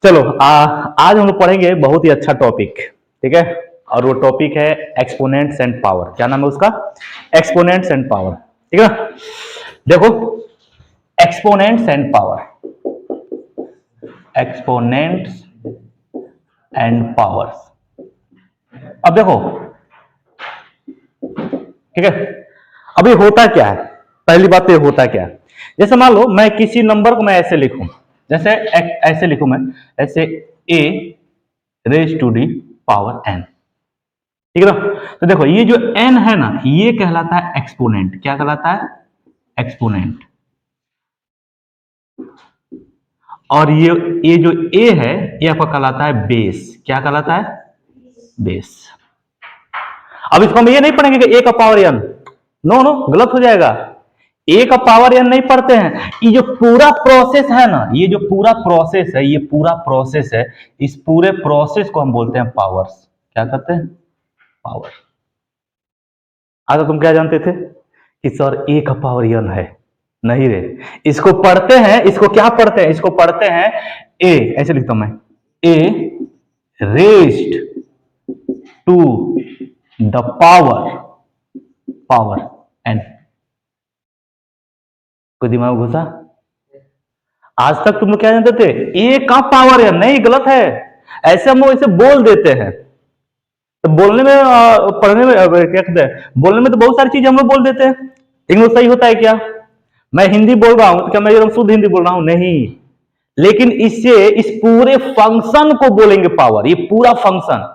चलो आज हम लोग पढ़ेंगे बहुत ही अच्छा टॉपिक। ठीक है, और वो टॉपिक है एक्सपोनेंट्स एंड पावर। क्या नाम है उसका? Exponents and power. ठीक है ना? देखो, exponents and power, exponents and powers. अब देखो, ठीक है, अभी होता क्या है? पहली बात तो ये होता क्या है, जैसे मान लो मैं किसी नंबर को मैं ऐसे लिखूं, जैसे ऐसे लिखूं मैं, ऐसे a raise to the power n। ठीक है ना? तो देखो, ये जो n है ना, ये कहलाता है एक्सपोनेंट। क्या कहलाता है? एक्सपोनेंट। और ये जो a है, ये आपका कहलाता है बेस। क्या कहलाता है? बेस। अब इसको हम ये नहीं पढ़ेंगे कि a का पावर n, नो नो, गलत हो जाएगा। a का पावर n नहीं पढ़ते हैं। ये जो पूरा प्रोसेस है ना, ये जो पूरा प्रोसेस है, ये पूरा प्रोसेस है, इस पूरे प्रोसेस को हम बोलते हैं पावर्स। क्या कहते हैं? पावर। आज तुम क्या जानते थे कि सर a का पावर n है? नहीं रे, इसको पढ़ते हैं, इसको क्या पढ़ते हैं? इसको पढ़ते हैं a, ऐसे लिखता हूं मैं, a raised to the power n। कोई दिमाग में घुसा? आज तक तुम लोग क्या जानते थे? a का पावर n। नहीं, गलत है। ऐसे हम लोग इसे बोल देते हैं। तो बोलने में पढ़ने में क्या कहते हैं, बोलने में तो बहुत सारी चीजें हम लोग बोल देते हैं, लेकिन वो सही होता है क्या? मैं हिंदी बोल रहा हूं तो क्या मैं एकदम शुद्ध हिंदी बोल रहा हूं? नहीं, लेकिन इससे इस पूरे फंक्शन को बोलेंगे पावर। ये पूरा फंक्शन,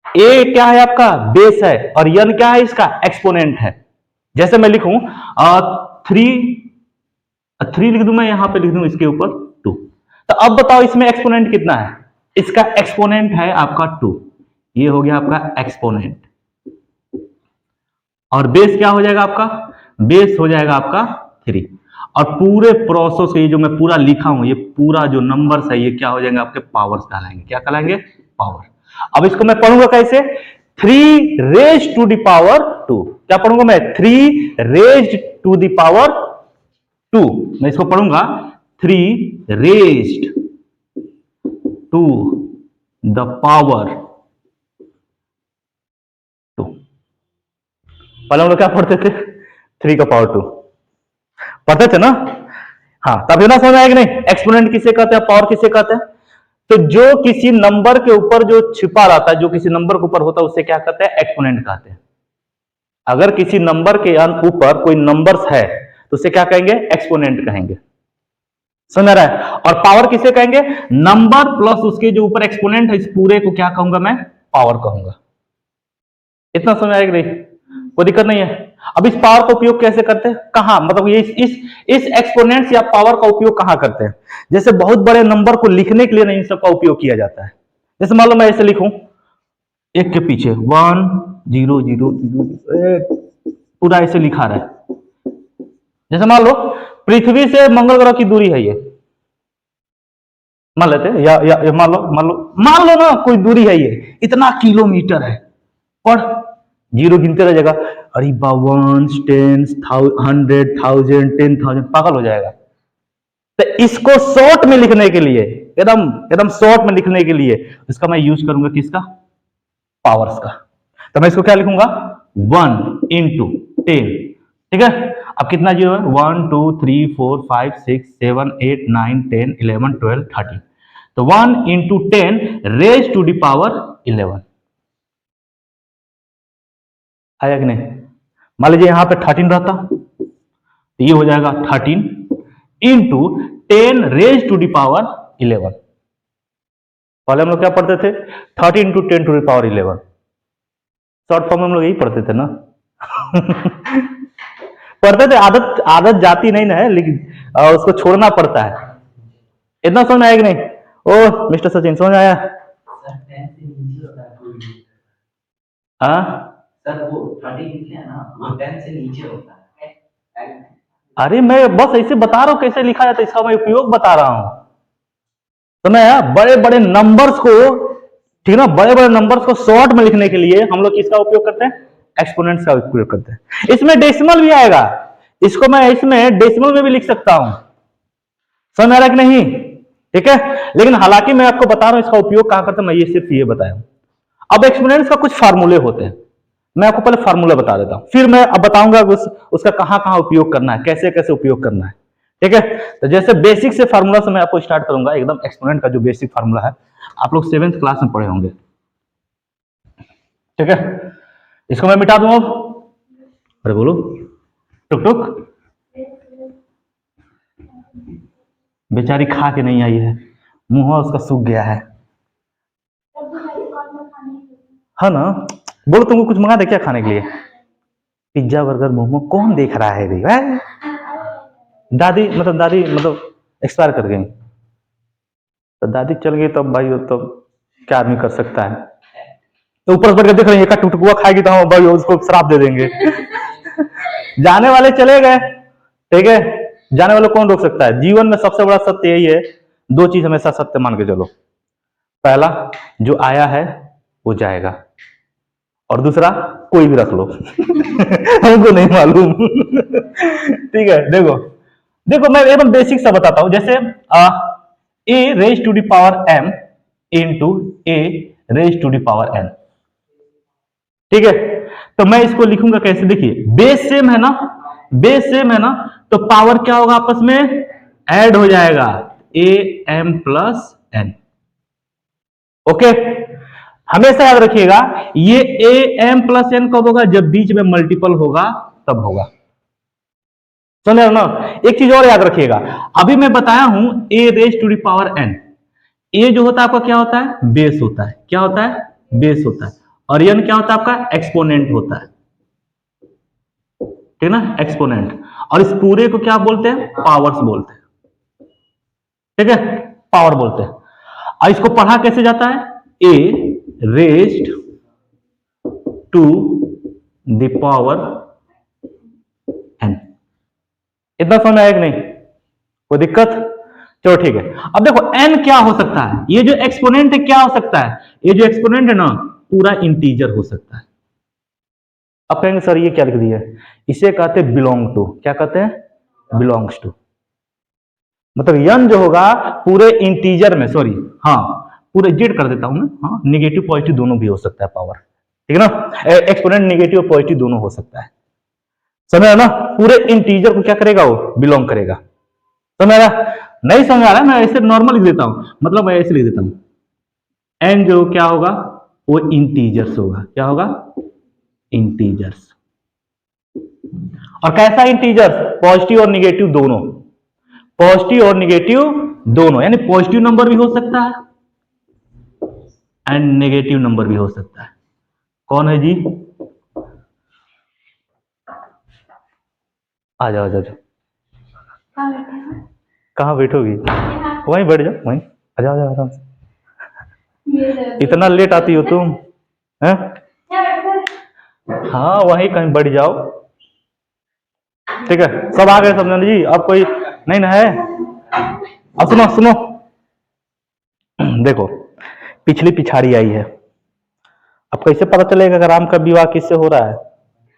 ए क्या है आपका? बेस है, और यन क्या है? इसका एक्सपोनेंट है। जैसे मैं लिखूं थ्री, थ्री लिख दूं मैं, यहां पे लिख दूं इसके ऊपर टू। तो अब बताओ इसमें एक्सपोनेंट कितना है? इसका एक्सपोनेंट है आपका टू। ये हो गया आपका एक्सपोनेंट। और बेस क्या हो जाएगा आपका? बेस हो जाएगा आपका थ्री। और पूरे प्रोसेस, ये जो मैं पूरा लिखा हूं, ये पूरा जो नंबर्स है, ये क्या हो जाएंगे? आपके पावर्स कहलाएंगे। क्या कहलाएंगे? पावर। अब इसको मैं पढ़ूंगा कैसे? Three raise to the power two. क्या पढ़ूंगा मैं? Three raise to the power two. मैं इसको पढ़ूंगा three raised to the power two. पहले हम लोग क्या पढ़ते थे? थ्री का पावर टू पढ़ते थे ना? हाँ, तभी ना समझ आएगा? नहीं, एक्सपोनेंट किसे कहते हैं, पावर किसे कहते हैं? तो जो किसी नंबर के ऊपर जो छिपा रहता है, जो किसी नंबर के ऊपर होता है, उसे क्या कहते हैं? एक्सपोनेंट कहते हैं। अगर किसी नंबर के ऊपर कोई नंबर्स है तो उसे क्या कहेंगे? एक्सपोनेंट कहेंगे। समझ रहा है? और पावर किसे कहेंगे? नंबर प्लस उसके जो ऊपर एक्सपोनेंट है, इस पूरे को क्या कहूंगा मैं? पावर कहूंगा। इतना समझ आएगा? नहीं, कोई दिक्कत नहीं है। अब इस पावर का उपयोग कैसे करते हैं? कहां, मतलब ये इस एक्सपोनेंट्स या पावर का उपयोग कहां करते हैं? जैसे बहुत बड़े नंबर को लिखने के लिए नहीं, इन सब का उपयोग किया जाता है। जैसे मान लो मैं ऐसे लिखूं, एक के पीछे वन जीरो जीरो जीरो, पूरा ऐसे लिखा रहा है। जैसे मान लो पृथ्वी से मंगल ग्रह की दूरी है, ये मान लेते हैं, या मान लो ना कोई दूरी है, ये इतना किलोमीटर है। और जीरो गिनते रह जाएगा, अरे वन टेंस हंड्रेड थाउजेंड 10,000, पागल हो जाएगा। तो इसको शॉर्ट में लिखने के लिए, एकदम एकदम शॉर्ट में लिखने के लिए, इसका मैं यूज करूंगा किसका? पावर्स का। तो मैं इसको क्या लिखूंगा? One into ten. ठीक है, अब कितना जीरो है? One two three four five six seven eight nine 10 11 12 13। तो one into ten raise to the power 11। आया कि नहीं? मान लीजिए यहां पे 13 रहता, तो ये हो जाएगा 13 into 10 raise to the power 11। पहले हम लोग क्या पढ़ते थे? 13 into 10 to the power 11। Short form में हम लोग यही पढ़ते थे ना? पढ़ते थे, आदत आदत जाती नहीं ना है, लेकिन उसको छोड़ना पड़ता है। इतना समझ आया कि नहीं? ओ मिस्टर सचिन, समझ आया? हाँ सर, वो 30 लिखे हैं ना, वो 10 से नीचे होता है। अरे मैं बस ऐसे बता रहा हूं कैसे लिखा जाता है, इसका मैं उपयोग बता रहा हूं। तो मैं बड़े बड़े नंबर्स को, ठीक ना, बड़े बड़े नंबर्स को शॉर्ट में लिखने के लिए हम लोग किसका उपयोग करते हैं? एक्सपोनेंट्स का उपयोग करते हैं। इसमें डेसिमल भी आएगा, इसको मैं इसमें डेसिमल में भी लिख सकता हूं। समझ आ रहा है कि नहीं? ठीक है, लेकिन हालांकि मैं आपको बता रहा हूं इसका उपयोग कहां करते हैं, मैं ये सिर्फ ये बताया हूं। अब एक्सपोनेंट्स का कुछ फार्मूले होते हैं, मैं आपको पहले फार्मूला बता देता हूं, फिर मैं अब बताऊंगा उसका कहां कहां उपयोग करना है, कैसे कैसे उपयोग करना है। ठीक है, तो जैसे बेसिक से फार्मूला से मैं आपको स्टार्ट करूंगा, एकदम एक्सपोनेंट का जो बेसिक फार्मूला है, आप लोग 7th क्लास में पढ़े होंगे। ठीक है, इसको मैं मिटा दूं अब। अरे बोलो, टुक टुक बेचारी खा के नहीं आई है, मुंह उसका सूख गया है ना। बोलो तुमको कुछ मंगा दे क्या खाने के लिए? पिज्जा बर्गर मोमो कौन देख रहा है रे? दादी मतलब एक्सपायर कर गई, तो दादी चल गई, तब भाई तो क्या आदमी कर सकता है। तो ऊपर बढ़ के देख रहे हैं, एक टुकटुकुआ खाएगी तो हम भाई उसको श्राप दे देंगे। जाने वाले चले गए, ठीक है, जाने वाले कौन रोक सकता है। जीवन में सबसे बड़ा सत्य यही है, दो चीज हमेशा सत्य मान के चलो, पहला जो आया है वो जाएगा, और दूसरा कोई भी रख लो। हमको नहीं मालूम। ठीक है, देखो देखो मैं एकदम बेसिक सा बताता हूं, जैसे a raise to the power m into A raise to the power n। ठीक है, तो मैं इसको लिखूंगा कैसे, देखिए बेस सेम है ना, बेस सेम है ना, तो पावर क्या होगा आपस में ऐड हो जाएगा, a M plus n. Okay, हमेशा याद रखिएगा ये ए एम प्लस एन कब होगा, जब बीच में मल्टीपल होगा तब होगा, समझ ना। एक चीज और याद रखिएगा, अभी मैं बताया हूं ए raise to the power n, a जो होता है आपका क्या होता है, बेस होता है, क्या होता है, बेस होता है, और एन क्या होता है आपका, एक्सपोनेंट होता है, ठीक है ना, एक्सपोनेंट। और इस पूरे को क्या बोलते हैं, पावर्स बोलते हैं, ठीक है, पावर बोलते हैं। और इसको पढ़ा कैसे जाता है, a raised to the power n. इतना समझ आया कि नहीं, कोई दिक्कत? चलो ठीक है, अब देखो एन क्या हो सकता है, ये जो एक्सपोनेंट है क्या हो सकता है, ये जो एक्सपोनेंट है ना पूरा इंटीजर हो सकता है। अब कहेंगे सर ये क्या लिख दिया, इसे कहते हैं बिलोंग टू, क्या कहते हैं, बिलोंग्स टू। मतलब यन जो होगा पूरे इंटीजर में, सॉरी हाँ पूरे जेड कर देता हूं मैं, हाँ निगेटिव पॉजिटिव दोनों भी हो सकता है पावर, ठीक है ना, एक्सपोनेंट निगेटिव और पॉजिटिव दोनों हो सकता है, समझ रहा ना। पूरे इंटीजर को क्या करेगा, वो बिलोंग करेगा, समझ रहा, नहीं समझ आ रहा है, मैं ऐसे नॉर्मल लिख देता हूं, मतलब मैं ऐसे लिख देता हूं, एन जो क्या होगा वो इंटीजर्स होगा, क्या होगा, इंटीजर्स। और कैसा इंटीजर्स, पॉजिटिव और निगेटिव दोनों, पॉजिटिव और निगेटिव दोनों, यानी पॉजिटिव नंबर भी हो सकता है एंड नेगेटिव नंबर भी हो सकता है। कौन है जी, आ जाओ आ जाओ, कहाँ बैठोगी, वहीं बैठ जाओ, वहीं आ जाओ आराम से। इतना लेट आती हो तुम हैं? हाँ वहीं कहीं बैठ जाओ, ठीक है, सब आ गए समझे जी, अब कोई नहीं ना है। अब सुनो सुनो, देखो पिछली पिछाड़ी आई है, अब कैसे पता चलेगा कि राम का विवाह किससे हो रहा है,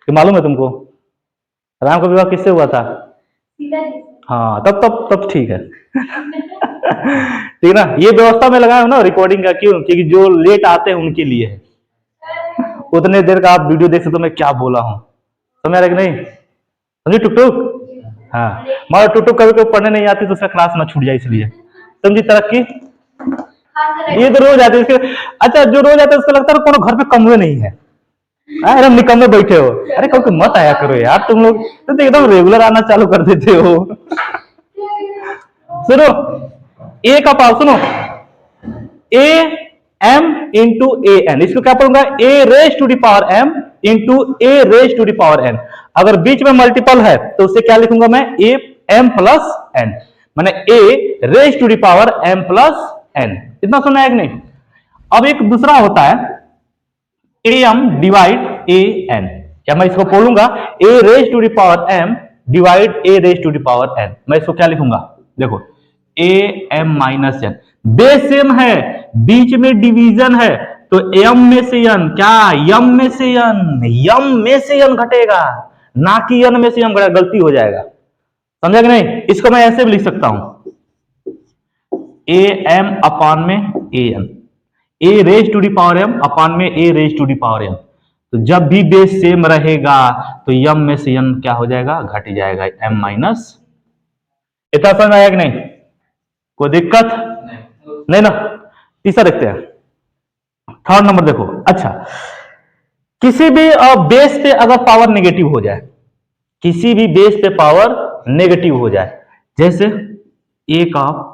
कि मालूम है तुमको, राम का विवाह किससे हुआ था, हाँ तब तब तब ठीक है। ठीक ना, ये व्यवस्था में लगाया हूं ना रिकॉर्डिंग का, क्यों, क्योंकि जो लेट आते हैं उनके लिए है, उतने देर का आप वीडियो देख सकते हो मैं क्या बोला हूं, समझ रहे कि नहीं, समझी टुक टुक, हाँ मगर टुक टुक कभी कभी पढ़ने नहीं आती तो उसका क्लास ना छूट जाए, इसलिए समझी तरक्की। ये तो रोज आते इसके, अच्छा जो रोज आते उसको लगता है कोनो घर पे कमरे नहीं है, अरे निकम्मे बैठे हो, अरे कभी मत आया करो यार तुम लोग, तो एकदम रेगुलर आना चालू कर देते हो। सुनो ए का पावर, सुनो a m into a n, इसको क्या पढ़ूंगा, a raise to the power M into A raise to the power n. अगर बीच में मल्टीपल है तो उसे क्या लिखूंगा मैं, ए एम प्लस एन, माने a raise to the power M plus n. इतना सुना है कि नहीं। अब एक दूसरा होता है a m divide a n, क्या मैं इसको बोलूंगा a raise to the power m divide a raise to the power n, मैं इसको क्या लिखूंगा, देखो a m minus n, base same है, बीच में डिवीजन है, तो एम में से एन, क्या यम में से एन, यम में से एन घटेगा, ना कि एन में से एम घटेगा, गलती हो जाएगा, समझा कि नहीं। इसको मैं ऐसे भी लिख सकता हूं, ए एम अपान में ए n, a raise to the power m upon में a raise to the power m. तो जब भी बेस सेम रहेगा तो यम में से एन क्या हो जाएगा, घट जाएगा, एम माइनस। इतना समझ आया कि नहीं, कोई दिक्कत नहीं ना। तीसरा देखते हैं, थर्ड नंबर देखो। अच्छा, किसी भी बेस पे अगर पावर नेगेटिव हो जाए, किसी भी बेस पे पावर नेगेटिव हो जाए, जैसे ए का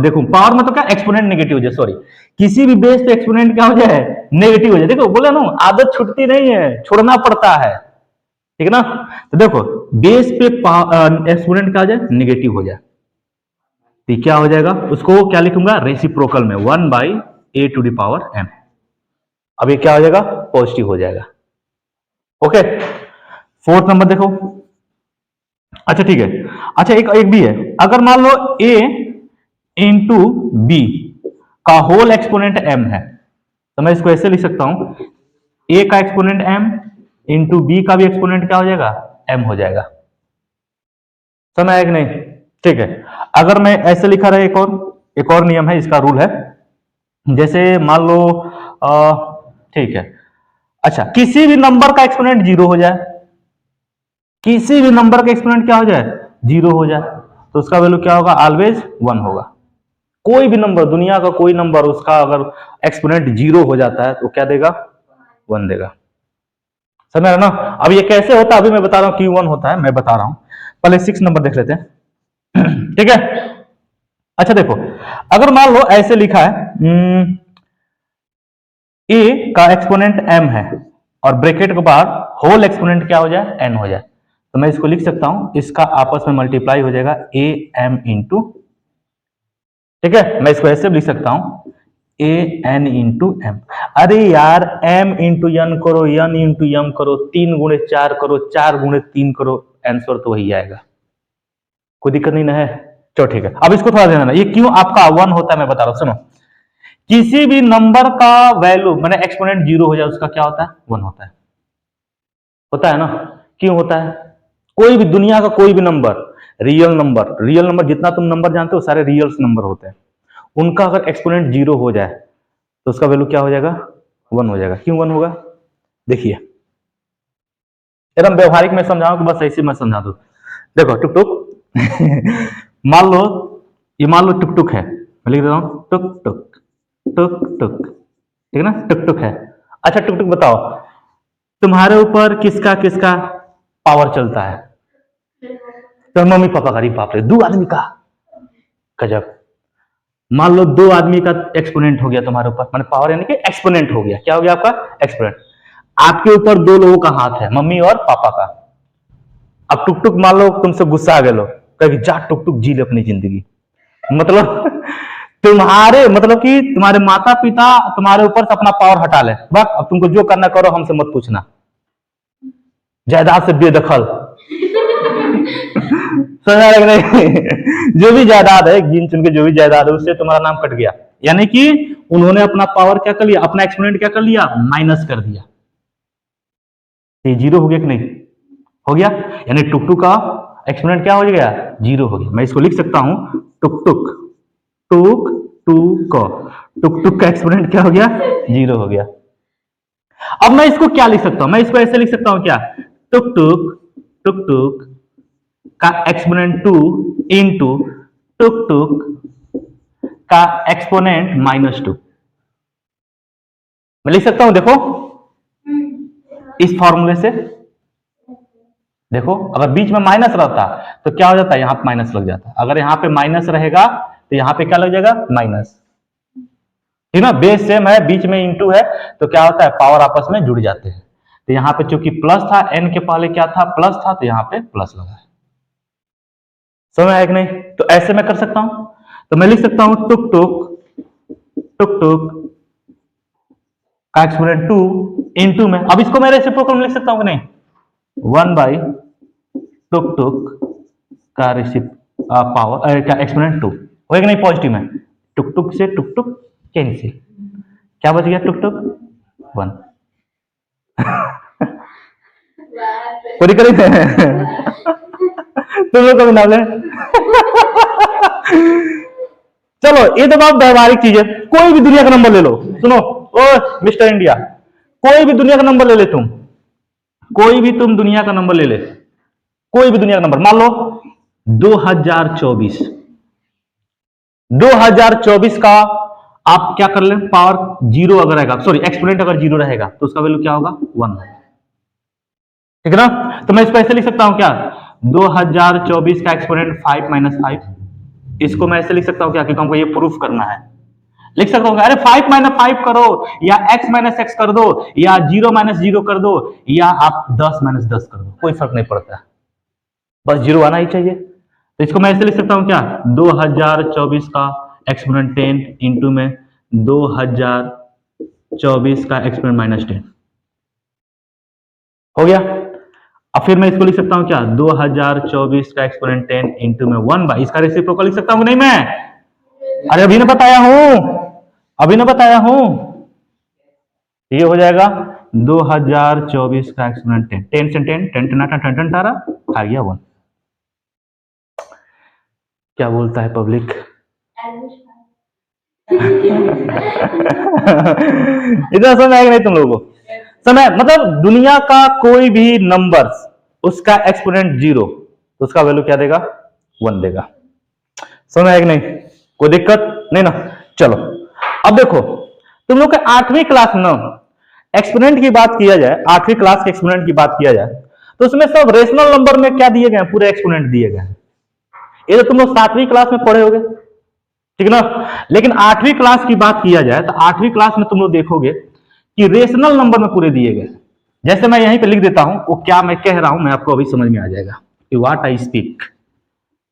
देखो पावर मतलब क्या, एक्सपोनेंट नेगेटिव हो जाए, सॉरी, किसी भी बेस पे एक्सपोनेंट क्या हो जाए, नेगेटिव हो जाए। देखो बोला ना, आदत छूटती नहीं है, छोड़ना पड़ता है, ठीक है ना। तो देखो बेस पे एक्सपोनेंट क्या हो जाए, नेगेटिव हो जाए, तो क्या हो जाएगा, उसको क्या लिखूंगा, रेसिप्रोकल में 1 by a to the power m. अब ये क्या हो जाएगा, पॉजिटिव हो जाएगा। ओके, फोर्थ नंबर देखो। अच्छा ठीक है, अच्छा एक भी है, अगर मान लो a इंटू बी का होल एक्सपोनेंट m है, तो मैं इसको ऐसे लिख सकता हूं, a का एक्सपोनेंट m इंटू बी का भी एक्सपोनेंट क्या हो जाएगा, m हो जाएगा। समझ आया कि नहीं, ठीक है। अगर मैं ऐसे लिखा रहा, एक और नियम है, इसका रूल है, जैसे मान लो ठीक है, अच्छा किसी भी नंबर का एक्सपोनेंट जीरो हो जाए, किसी भी नंबर का एक्सपोनेंट क्या हो जाए, जीरो हो जाए, तो उसका वैल्यू क्या होगा, ऑलवेज 1 होगा। कोई भी नंबर, दुनिया का कोई नंबर, उसका अगर एक्सपोनेंट जीरो हो जाता है तो क्या देगा, 1 देगा। समझ रहे ना। अब ये कैसे होता है अभी मैं बता रहा हूं, क्यों 1 होता है मैं बता रहा हूं। पहले 6 नंबर देख लेते हैं ठीक है। अच्छा देखो, अगर मान लो ऐसे लिखा है, ए का एक्सपोनेंट m है और ब्रैकेट के बाद होल एक्सपोनेंट क्या हो जाए, n हो जाए, तो मैं इसको लिख सकता हूं, इसका आपस में मल्टीप्लाई हो जाएगा ए एम इंटू, ठीक है, मैं इसको ऐसे लिख सकता हूं, ए एन इंटू एम। अरे यार m इंटू एन करो, एन इंटू एम करो, 3 गुणे 4 करो, 4 गुणे 3 करो, आंसर तो वही आएगा, कोई दिक्कत नहीं ना है। चलो ठीक है, अब इसको थोड़ा ध्यान देना, ये क्यों आपका 1 होता है मैं बता रहा हूं, सुनो। किसी भी नंबर का वैल्यू मैंने एक्सपोनेंट जीरो हो जाए, उसका क्या होता है, 1 होता है ना। क्यों होता है, कोई भी दुनिया का कोई भी नंबर, रियल नंबर जितना तुम नंबर जानते हो सारे रियल नंबर होते हैं, उनका अगर एक्सपोनेंट जीरो हो जाए तो उसका वैल्यू क्या हो जाएगा, 1 हो जाएगा। क्यों 1 होगा, देखिए एकदम व्यवहारिक में समझाऊं कि बस ऐसे मैं समझा दूं। देखो टुक टुक मान लो, ये मान लो टुक टुक है, मैं लिख देता हूं टुक टुक टुक टुक, ठीक है ना, टुक टुक है। अच्छा टुक टुक बताओ, तुम्हारे ऊपर किसका किसका पावर चलता है, तो मम्मी पापा का, बाप रे 2 आदमी का, गजब। मान लो 2 आदमी का एक्सपोनेंट हो गया तुम्हारे ऊपर, माने पावर यानी कि एक्सपोनेंट हो गया, क्या हो गया आपका, एक्सपोनेंट। आपके ऊपर 2 लोगों का हाथ है, मम्मी और पापा का। अब टुक टुक मान लो तुमसे गुस्सा आ गए, लो कभी जा टुक टुक जी ले अपनी जिंदगी, मतलब तुम्हारे मतलब कि तुम्हारे माता पिता तुम्हारे ऊपर से अपना पावर हटा ले, बस अब तुमको जो करना करो, हमसे मत पूछना, जायदाद से बेदखल समझ नहीं जो भी जायदाद है, गिन चुन के जो भी जायदाद है, उससे तुम्हारा नाम कट गया, यानी कि उन्होंने अपना पावर क्या कर लिया, अपना एक्सपोनेंट क्या कर लिया, माइनस कर दिया, ये जीरो हो गया कि नहीं, हो गया, यानी टुक टुक का एक्सपोनेंट क्या हो गया, जीरो हो गया। मैं इसको लिख सकता हूं, टुक टुक टुक टुक टुक का एक्सपोनेंट क्या हो गया, जीरो हो गया। अब मैं इसको क्या लिख सकता हूं, मैं इसको ऐसे लिख सकता हूं, क्या, टुक टुक का एक्सपोनेंट 2 इंटू टुक टुक का एक्सपोनेंट -2, मैं लिख सकता हूं, देखो इस फॉर्मूले से। देखो अगर बीच में माइनस रहता तो क्या हो जाता है, यहां पे माइनस लग जाता, अगर यहां पे माइनस रहेगा तो यहां पे क्या लग जाएगा, माइनस, ठीक ना, बेस सेम है, बीच में इंटू है, तो क्या होता है, पावर आपस में जुड़ जाते हैं। तो यहां पे चूंकि प्लस था, एन के पहले क्या था, प्लस था, तो यहां पे प्लस लगा है। समझ आया कि नहीं, तो ऐसे मैं कर सकता हूं, तो मैं लिख सकता हूं टुक टुक का एक्सपोनेंट 2 इंटू में, अब इसको मैं रेसिप्रोकल में लिख सकता हूं कि नहीं, 1 बाई टुक टुक का पावर का एक्सपोनेंट 2 होगा कि नहीं, पॉजिटिव में, टुक टुक से टुक टुक कैंसिल, क्या बच गया, टुक टुक 1 पूरी करी तुम लोग को भी नाम ले चलो ये तो बात व्यवहारिक चीज है, कोई भी दुनिया का नंबर ले लो। सुनो ओ मिस्टर इंडिया, कोई भी दुनिया का नंबर ले ले तुम, कोई भी तुम दुनिया का नंबर ले ले, कोई भी दुनिया का नंबर, मान लो 2024, 2024 का आप क्या कर ले, पावर जीरो अगर रहेगा, सॉरी एक्सपोनेंट अगर जीरो रहेगा तो उसका वैल्यू क्या होगा 1, ठीक है ना। तो मैं इसको ऐसे लिख सकता हूं क्या, 2024 का एक्सपोनेंट 5 माइनस 5, इसको मैं ऐसे लिख सकता हूं क्या, क्योंकि हमको ये प्रूफ करना है। लिख सकता हूं अरे 5 माइनस 5 करो, या x माइनस एक्स कर दो, या 0 माइनस 0 कर दो, या आप 10 माइनस 10 कर दो, कोई फर्क नहीं पड़ता, बस जीरो आना ही चाहिए। तो इसको मैं ऐसे लिख सकता हूं क्या, 2024 का एक्सपोनेंट 10 इंटू में 2024 का एक्सपोनेंट माइनस 10 हो गया। अब फिर मैं इसको लिख सकता हूं क्या, 2024 का एक्सपोनेंट 10 इंटू में 1 बाई, इसका रेसिप्रोकल लिख सकता हूं नहीं मैं, अरे अभी ना बताया हूं, अभी ना बताया हूं, ये हो जाएगा 2024 का एक्सपोनेंट 10, 10 से 10, 10 10 18 आ गया 1। क्या बोलता है पब्लिक? इतना समझ आएगा नहीं तुम लोगों को? समय मतलब दुनिया का कोई भी नंबर उसका एक्सपोनेंट जीरो तो उसका वैल्यू क्या देगा, 1 देगा। समझ आएगा नहीं? कोई दिक्कत नहीं ना। चलो अब देखो तुम लोग के 8वीं क्लास में एक्सपोनेंट की बात किया जाए, 8वीं क्लास के एक्सपोनेंट की बात किया जाए तो उसमें सब रेशनल नंबर में क्या दिए गए हैं, पूरे एक्सपोनेंट दिए गए हैं। ये तो तुम लोग 7वीं क्लास में पढ़े होगे, ठीक ना। लेकिन 8वीं क्लास की बात किया जाए तो 8वीं क्लास में तुम लोग देखोगे कि रेशनल नंबर में पूरे दिए गए। जैसे मैं यहीं पे लिख देता हूं, वो क्या मैं कह रहा हूं मैं आपको अभी समझ में आ जाएगा, व्हाट आई स्पीक,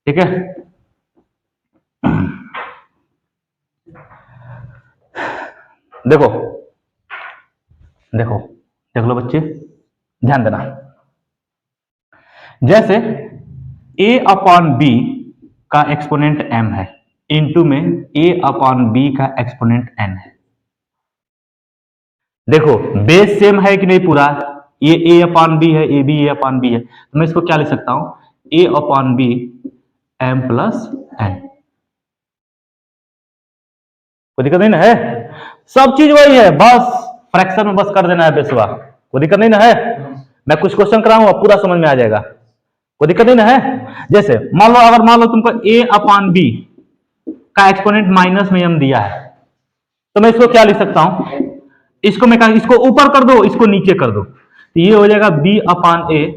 ठीक है। देखो देखो देख लो बच्चे, ध्यान देना। जैसे a अपॉन बी का एक्सपोनेंट m है, इंटू में a अपॉन बी का एक्सपोनेंट n है। देखो बेस सेम है कि नहीं पूरा, ये a अपॉन बी है, a b a upon b है, तो मैं इसको क्या लिख सकता हूं, a upon b m plus n। कोई दिक्कत नहीं ना है, सब चीज वही है, बस फ्रैक्शन में बस कर देना है बेसवा। कोई दिक्कत नहीं ना है, मैं कुछ क्वेश्चन कराऊंगा पूरा समझ में आ जाएगा, कोई दिक्कत नहीं ना है। जैसे मान लो अगर मान लो तुमको a अपॉन बी का एक्सपोनेंट माइनस में m दिया है, तो मैं इसको क्या लिख सकता हूं, इसको मैं इसको ऊपर कर दो, इसको नीचे कर दो, तो ये हो जाएगा b अपॉन a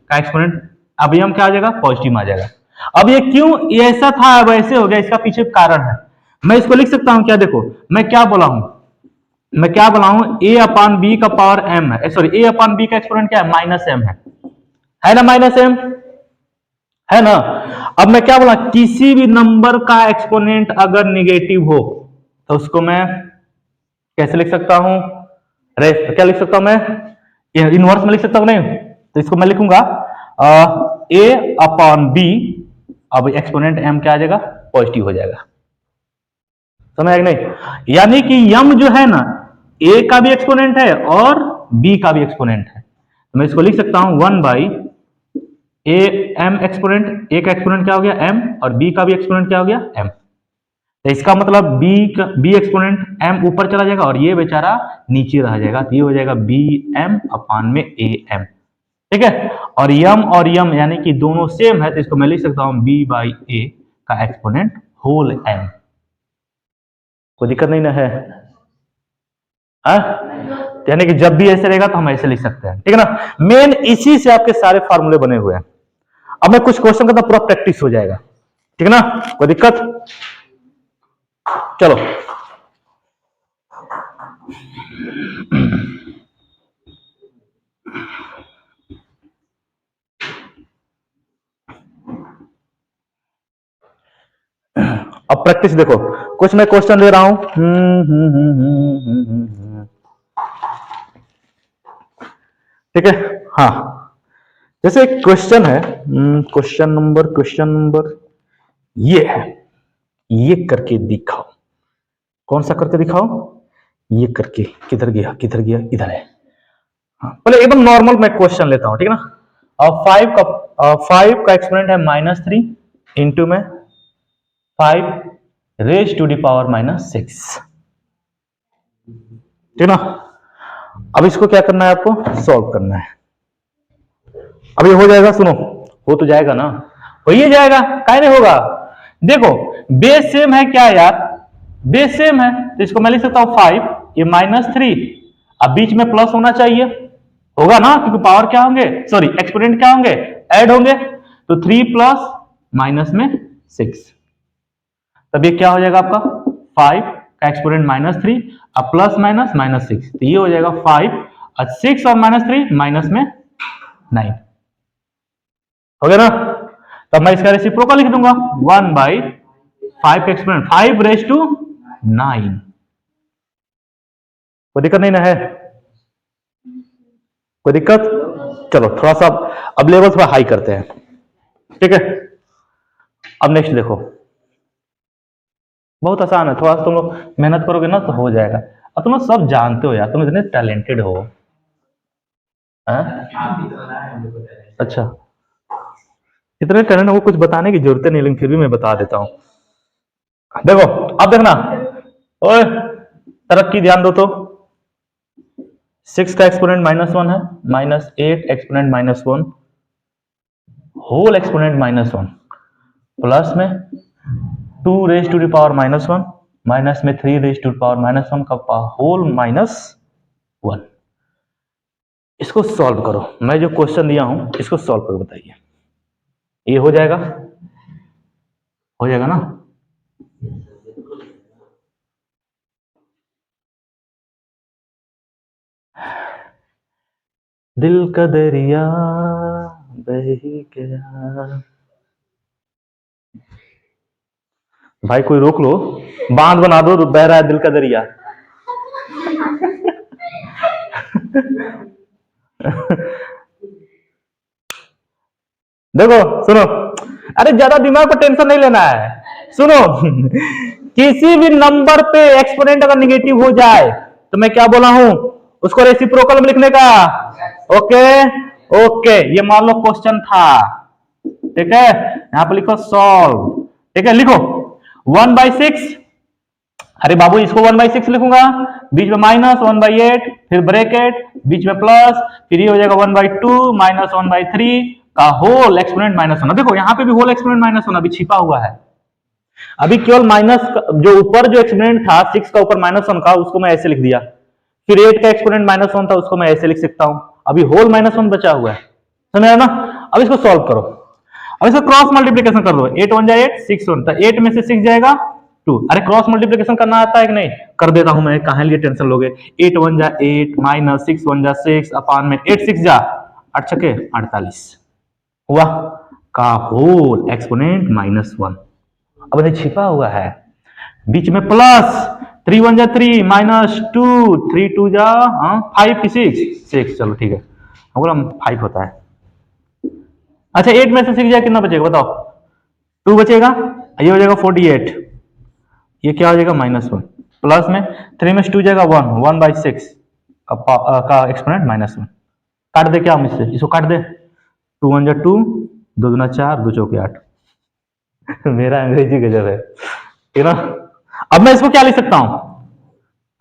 का एक्सपोनेंट, अब m क्या आ जाएगा, पॉजिटिव आ जाएगा। अब ये क्यों ये ऐसा था अब ऐसे हो गया, इसका पीछे कारण है। मैं इसको लिख सकता हूं क्या, देखो मैं क्या बोला हूं, मैं क्या बोला हूं, a अपॉन बी का पावर m है, सॉरी a अपॉन बी का एक्सपोनेंट क्या है, माइनस m है ना, माइनस m है ना। अब मैं क्या बोला, किसी भी नंबर का एक्सपोनेंट अगर नेगेटिव हो तो उसको मैं कैसे लिख सकता हूं, क्या लिख सकता हूं मैं, इनवर्स में लिख सकता हूं नहीं, तो इसको मैं लिखूंगा a अपॉन बी, अब एक्सपोनेंट m क्या आ जाएगा, पॉजिटिव हो जाएगा। समझ आएगा नहीं, यानी कि m जो है ना a का भी एक्सपोनेंट है और b का भी एक्सपोनेंट है, तो मैं इसको लिख सकता हूं 1 by a m exponent, a का एक्सपोनेंट क्या हो गया m, और b का भी एक्सपोनेंट क्या हो गया m। तो इसका मतलब b एक्सपोनेंट m ऊपर चला जाएगा और ये बेचारा नीचे रह जाएगा, तो ये हो जाएगा bm अपान में am, ठीक है। और m यानी कि दोनों सेम है, तो इसको मैं लिख सकता हूं b बाई a का एक्सपोनेंट होल m। कोई दिक्कत नहीं ना है, यानी कि जब भी ऐसे रहेगा तो हम ऐसे लिख सकते हैं, ठीक है ना। मेन इसी से आपके सारे फार्मूले बने हुए हैं। अब मैं कुछ क्वेश्चन करता पूरा प्रैक्टिस हो जाएगा, ठीक है ना, कोई दिक्कत। चलो अब प्रैक्टिस देखो, कुछ मैं क्वेश्चन ले रहा हूं, ठीक है। हाँ जैसे एक क्वेश्चन है, क्वेश्चन नंबर ये है, ये करके दिखाओ। कौन सा करके दिखाओ, ये करके, किधर गया इधर है। हाँ, पहले एकदम नॉर्मल मैं क्वेश्चन लेता हूं, ठीक है ना। और 5 का एक्सपोनेंट है -3 इंटू में 5 रेज टू द पावर -6, ठीक ना। अब इसको क्या करना है, आपको सॉल्व करना है। अब ये हो जाएगा, सुनो, हो तो जाएगा ना, हो ही जाएगा, काहे नहीं होगा। देखो बेस सेम है क्या यार, बेस सेम है, तो इसको मैं लिख सकता हूं 5, ये -3, अब बीच में प्लस होना चाहिए, होगा ना, क्योंकि पावर क्या होंगे, सॉरी एक्सपोनेंट क्या होंगे, ऐड होंगे, तो 3 प्लस माइनस में 6, तब ये क्या हो जाएगा आपका 5 का एक्सपोनेंट -3, अब प्लस माइनस -6, तो ये हो जाएगा 5 और 6 और -3 माइनस में 9, हो गया ना। तब मैं इसका रेसिप्रोकल लिख दूंगा 1/5 एक्सपोनेंट 5 रेज टू 9, कोई दिक्कत नहीं ना है, कोई दिक्कत। चलो थोड़ा सा अब लेवल थोड़ा हाई करते हैं, ठीक है। अब नेक्स्ट देखो, बहुत आसान है, थोड़ा सा तुम लोग मेहनत करोगे ना तो हो जाएगा। अब तुम लोग सब जानते हो यार, तुम इतने टैलेंटेड हो। अच्छा, इतने टैलेंट हो, कुछ बताने की जरूरत नहीं, लेकिन फिर भी मैं बता देता हूं। देखो अब देखना, ओए तरक्की ध्यान दो तो, 6 का एक्सपोनेंट -1 है, -8 एक्सपोनेंट -1 होल एक्सपोनेंट -1 प्लस में 2 raise to the power -1 minus में 3 रेज टू द पावर -1 का होल -1। इसको सॉल्व करो, मैं जो क्वेश्चन दिया हूं इसको सॉल्व करो, बताइए ये हो जाएगा, हो जाएगा ना। दिल का दरिया बह ही गया, भाई कोई रोक लो, बांध बना दो, बह रहा है दिल का दरिया। देखो सुनो, अरे ज्यादा दिमाग पर टेंशन नहीं लेना है, सुनो। किसी भी नंबर पे एक्सपोनेंट अगर निगेटिव हो जाए तो मैं क्या बोला हूं, उसको रेसिप्रोकल में लिखने का। ओके ओके, ये मान लो क्वेश्चन था, ठीक है, यहां पर लिखो सॉल्व, ठीक है, लिखो 1/6, अरे बाबू इसको 1/6 लिखूंगा, बीच में -1/8, फिर ब्रैकेट, बीच में प्लस, फिर ये हो जाएगा 1/2 -1/3 का होल एक्सपोनेंट -1। देखो यहाँ पे भी होल एक्सपोनेंट -1 अभी छिपा हुआ है, अभी केवल माइनस जो ऊपर जो एक्सपोनेंट था 6 का ऊपर -1 का, उसको मैं ऐसे लिख दिया, फिर 8 का एक्सपोनेंट -1 था, उसको मैं ऐसे लिख सकता हूं, अभी होल -1 बचा हुआ है, समझ आया ना। अब इसको सॉल्व करो, अब इसको क्रॉस मल्टीप्लीकेशन कर दो, 8 1 जा 8, 6 1, तो 8 में से 6 जाएगा 2, अरे क्रॉस मल्टीप्लीकेशन करना आता है कि नहीं, कर देता हूं मैं, कहां लिए टेंशन लोगे। 8 1 जा 8 माइनस 6 1 जा 6 अपान में 8 6 जा 8 छके 48 हुआ का होल एक्सपोनेंट -1। अब ये छिपा हुआ है, बीच में प्लस 3 1 जा 3 -2 3 2 जा 5 6, चलो ठीक है, बोला 5 होता है। अच्छा 8 में से 6 जाए कितना बचेगा बताओ, 2 बचेगा, ये हो जाएगा 48, ये क्या हो जाएगा -1, प्लस में 3 में 2 जाएगा 1, 1/6 का एक्सपोनेंट -1, काट दे क्या मुझसे, इसको काट दे, 2 1 जा 2, 2 दूना 4, 2 चौके 8। मेरा अंग्रेजी गजब है, ठीक ना। अब मैं इसको क्या लिख सकता हूं,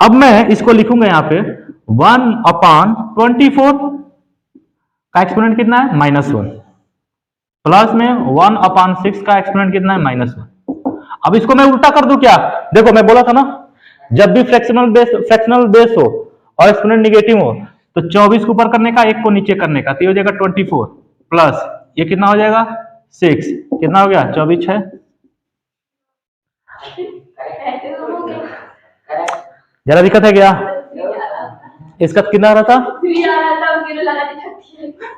अब मैं इसको लिखूंगा यहाँ पे 1/24 का एक्सपोनेंट कितना है -1, प्लस में 1/6 का एक्सपोनेंट कितना है -1। अब इसको मैं उल्टा कर दूं क्या, देखो मैं बोला था ना, जब भी फ्रैक्शनल बेस हो और एक्सपोनेंट निगेटिव हो तो 24 को ऊपर करने का, 1 को नीचे करने का, तो ये हो जाएगा 24 प्लस ये कितना हो जाएगा 6, कितना हो गया 24 है, जरा दिक्कत है क्या, इसका कितना आ रहा था,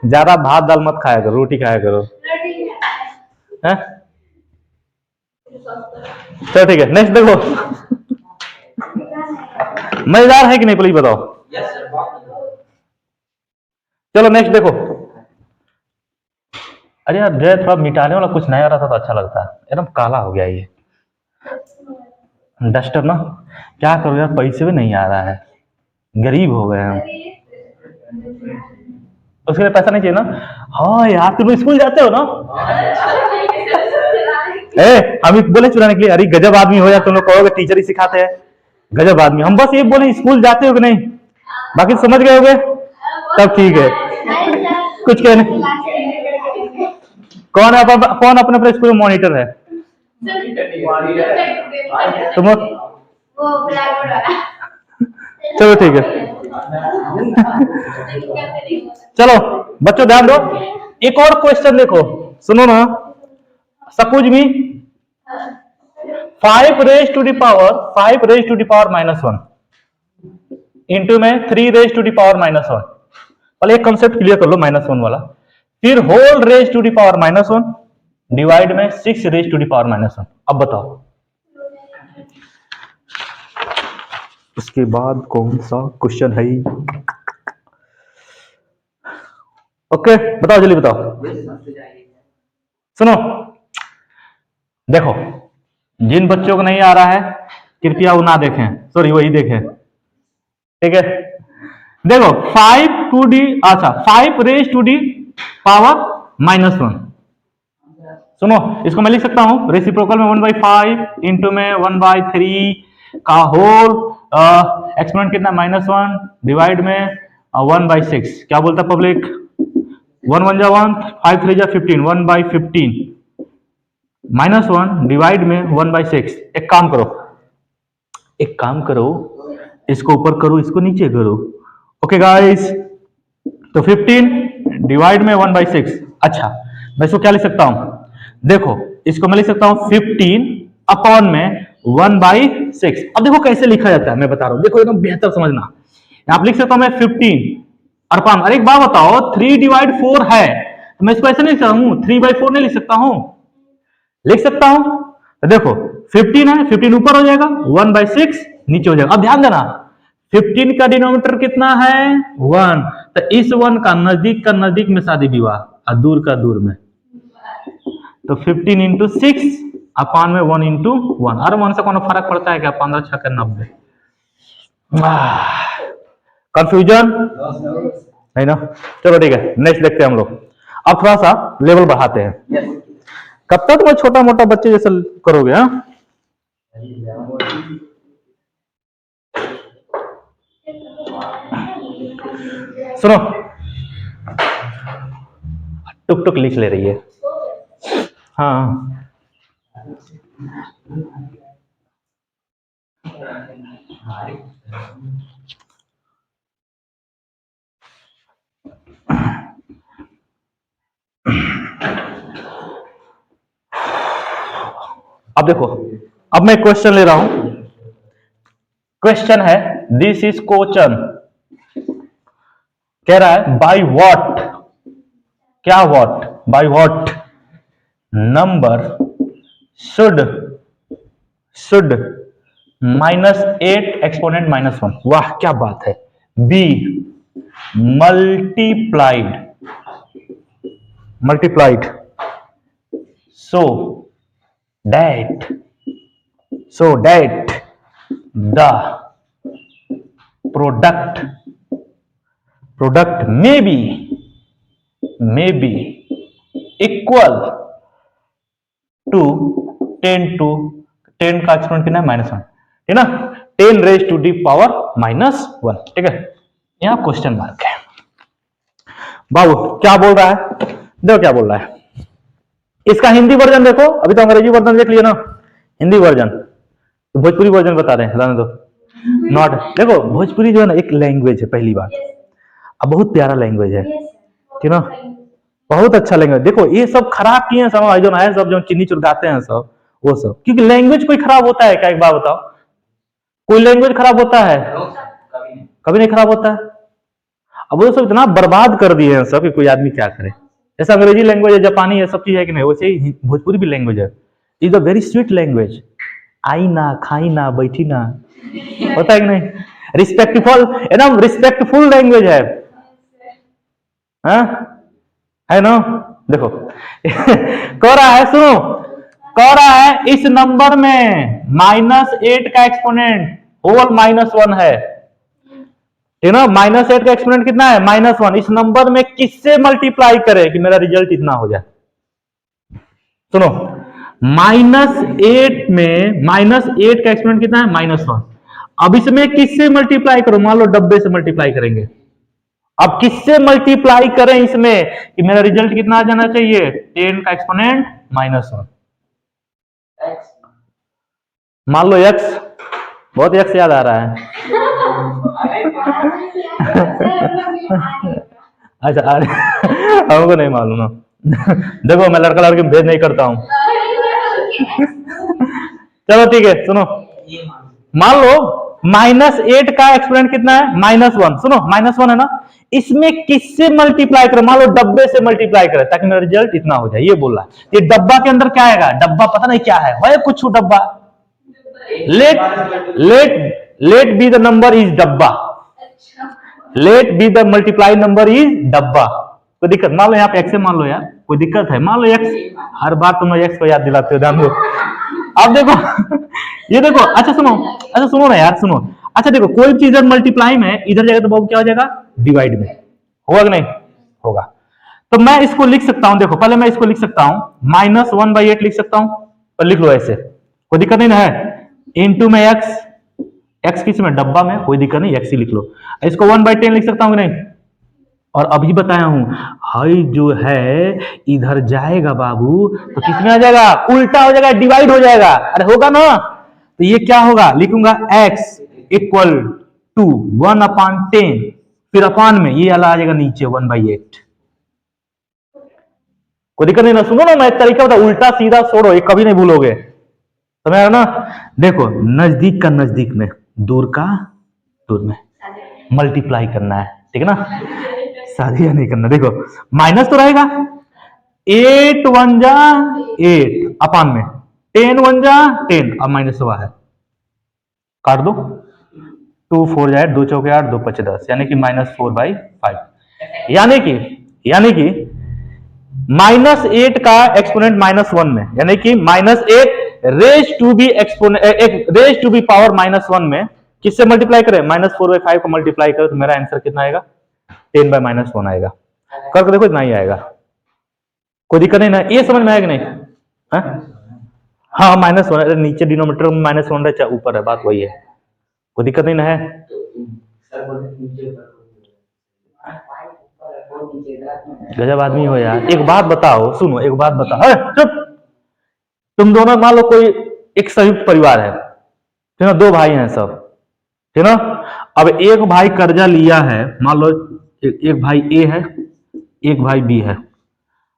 ज्यादा भात दाल मत खाया करो, रोटी खाया करो, है? चलो ठीक है, नेक्स्ट देखो, मजेदार है कि नहीं प्लीज बताओ। चलो नेक्स्ट देखो, अरे यार जो थोड़ा मिटाने वाला कुछ नया रहता तो अच्छा लगता है, एकदम काला हो गया ये डस्टर ना, क्या करो यार, पैसे भी नहीं आ रहा है, गरीब हो गए हम, उसके लिए पैसा नहीं चाहिए ना। हाँ यार तुम स्कूल जाते हो ना, हम बोले चुराने के लिए, अरे गजब आदमी हो या तुम लोग कहोगे टीचर ही सिखाते हैं, गजब आदमी। हम बस ये बोले स्कूल जाते हो कि नहीं, बाकी समझ गए होगे, तब ठीक है। कुछ कहने कौन है कौन अपने अपने स्कूल में मॉनिटर है? तुम चलो ठीक है। चलो बच्चों ध्यान दो, एक और क्वेश्चन देखो, सुनो ना। Suppose me 5 raise to the power -1 into में 3 रेज टू द पावर -1। पहले एक कंसेप्ट क्लियर कर लो -1 वाला, फिर whole raise to the power -1 divide में 6 रेज टू द पावर -1। अब बताओ उसके बाद कौन सा क्वेश्चन है? ओके बताओ, जल्दी बताओ। सुनो देखो, जिन बच्चों को नहीं आ रहा है कृपया वो ना देखें, सॉरी वही देखें, ठीक है। देखो 5 रेज टू दी पावर -1। सुनो इसको मैं लिख सकता हूं रेसिप्रोकल में 1/5 इंटू में 1/3 का होल एक्सपोनेंट कितना -1 डिवाइड में 1/6। क्या बोलता पब्लिक? 1 1 जा 1, 5 3 जा 15, 1/15 -1 डिवाइड में 1/6। एक काम करो, इसको ऊपर करो, इसको नीचे करो। ओके गाइस, तो 15 डिवाइड में 1/6। अच्छा मैं इसको क्या लिख सकता हूं? देखो इसको मैं लिख सकता हूं 15 अपॉन में 1/6। अब देखो कैसे लिखा जाता है, मैं बता रहा हूं, देखो एकदम बेहतर समझना। आप लिख सकता हूं मैं 15 अपॉन, अरे एक बात बताओ 3/4 है तो मैं इसको ऐसे नहीं लिख सकता हूं, 3/4 नहीं लिख सकता हूं, लिख सकता हूं। तो देखो 15 है, 15 ऊपर हो जाएगा, 1/6 नीचे हो जाएगा। अब ध्यान देना 15 का डिनोमिनेटर कितना है 1, तो इस 1 का नजदीक में शादी विवाह और दूर का दूर में, तो 15 इंटू 6 अपान में 1 इंटू 1। अरे 1 से कौन फर्क पड़ता है क्या? 15 6 90। कंफ्यूजन नहीं ना? चलो ठीक है, नेक्स्ट देखते हैं हम लोग। अब थोड़ा सा लेवल बढ़ाते हैं। कब तक तुम्हें छोटा मोटा बच्चे जैसा करोगे? हाँ सुनो, टुक टुक लिख ले रही है। हाँ अब देखो, अब मैं क्वेश्चन ले रहा हूं। क्वेश्चन है, दिस इज क्वेश्चन, कह रहा है बाय व्हाट, क्या what, by what number should -8 exponent -1, वाह क्या बात है, be multiplied so that the product may be equal to 10 का एक्सपोनेंट कितना है -1, ठीक ना, 10 रेज टू दी पावर -1, ठीक है। यहां क्वेश्चन मार्क है। बाबू क्या बोल रहा है, देखो क्या बोल रहा है। इसका हिंदी वर्जन देखो, अभी तो अंग्रेजी वर्जन देख लिया ना, हिंदी वर्जन, तो भोजपुरी वर्जन बता रहे हैं, रहने दो। नॉट, देखो भोजपुरी जो है ना एक लैंग्वेज है, पहली बात, अब बहुत प्यारा लैंग्वेज है, ठीक ना, बहुत अच्छा लैंग्वेज। देखो ये सब खराब किए हैं सब जो है, सब जो चिन्नी चुरगाते हैं सब, वो सब, क्योंकि लैंग्वेज कोई खराब होता है क्या? एक बात बताओ, कोई लैंग्वेज खराब होता है? कभी नहीं खराब होता है। अब वो सब इतना बर्बाद कर दिए हैं सब कि कोई आदमी क्या करे। जैसे अंग्रेजी लैंग्वेज है, जापानी है, सब चीज है कि नहीं, वैसे ही भोजपुरी भी लैंग्वेज है। Is a very sweet language, आई ना खाई ना बैठी ना, होता है कि नहीं, रिस्पेक्टफुल, एकदम रिस्पेक्टफुल लैंग्वेज है, है ना। देखो कह रहा है, सुनो, कह रहा है इस नंबर में -8 का एक्सपोनेंट होल -1 है, ठीक ना, -8 का एक्सपोनेंट कितना है -1, इस नंबर में किससे मल्टीप्लाई करे कि मेरा रिजल्ट इतना हो जाए। सुनो -8 में -8 का एक्सपोनेंट कितना है? -1। अब इसमें किससे मल्टीप्लाई करो? मान लो डब्बे से मल्टीप्लाई करेंगे। अब किससे मल्टीप्लाई करें इसमें कि मेरा रिजल्ट कितना आ जाना चाहिए? 10 का एक्सपोनेंट -1। मान लो x, बहुत x याद आ रहा है। अच्छा, अरे हमको नहीं मालूम ना। देखो मैं लड़का लड़की भेद नहीं करता हूँ। चलो ठीक है, सुनो, मान लो -8 का एक्सपोनेंट कितना है? -1। सुनो, -1 है ना, इसमें किससे मल्टीप्लाई करें? मान लो डब्बे से मल्टीप्लाई करें ताकि मेरा रिजल्ट इतना हो जाए। ये बोल रहा है। ये डब्बा के अंदर क्या आएगा? डब्बा पता नहीं क्या है कुछ डब्बा। Let let let be the number is डब्बा। Let be the multiply number is डब्बा। कोई दिक्कत? मान लो यहाँ पे एक्स मान लो यार, कोई दिक्कत है? मान लो एक्स, हर बार तुम एक्स को याद दिलाते हो, ध्यान दो। अब देखो ये देखो, अच्छा सुनो ना यार, सुनो। अच्छा देखो, कोई चीज मल्टीप्लाई में इधर जाएगा तो क्या हो जाएगा? डिवाइड में होगा कि नहीं होगा? तो मैं इसको लिख सकता हूं, देखो पहले मैं इसको लिख सकता हूं, -1/8 लिख सकता हूं, और लिख लो ऐसे, कोई दिक्कत नहीं ना है। इंटू में एक्स किस में? डब्बा में, कोई दिक्कत नहीं, एक्स ही लिख लो। इसको 1/10 लिख सकता हूं कि नहीं? और अभी बताया हूं, हाई जो है इधर जाएगा बाबू तो किसमें आ जाएगा? उल्टा हो जाएगा, डिवाइड हो जाएगा। अरे होगा ना? तो ये क्या होगा? लिखूंगा x इक्वल टू 1/10, फिर अपान में ये वाला आ जाएगा नीचे 1/8। कोई दिक्कत नहीं ना? सुनो ना, मैं तरीका बता, उल्टा सीधा छोड़ो, ये कभी नहीं भूलोगे, समझ आया ना? देखो, नजदीक का नजदीक में, दूर का दूर में मल्टीप्लाई करना है, ठीक है ना? शादी नहीं करना। देखो माइनस तो रहेगा, 8 1 जा 8 अपान में 10 1 जा 10, अब माइनस हुआ है, काट दो, 2 4 जाए 2 चौके 8 2 5 10, यानी कि -4/5, यानी कि -8 का एक्सपोनेंट -1 में, यानी कि -8 raise to b exponent raise to b power -1 में किससे मल्टीप्लाई करें? -4/5 को मल्टीप्लाई करें तो मेरा आंसर कितना आएगा? 10/-1 आएगा। करके देखो, इतना ही आएगा, कोई दिक्कत नहीं ना? ये समझ में आएगा नहीं? हाँ -1 नीचे डिनोमिनेटर में -1 है, ऊपर है, बात वही है, कोई दिक्कत नहीं ना है? गजब आदमी हो यार। एक बात बताओ, सुनो, एक बात बताओ, चुप। तुम दोनों मान लो कोई एक संयुक्त परिवार है, ठीक है? 2 भाई हैं सब, ठीक है ना? अब एक भाई कर्जा लिया है, मान लो एक भाई ए है, एक भाई बी है।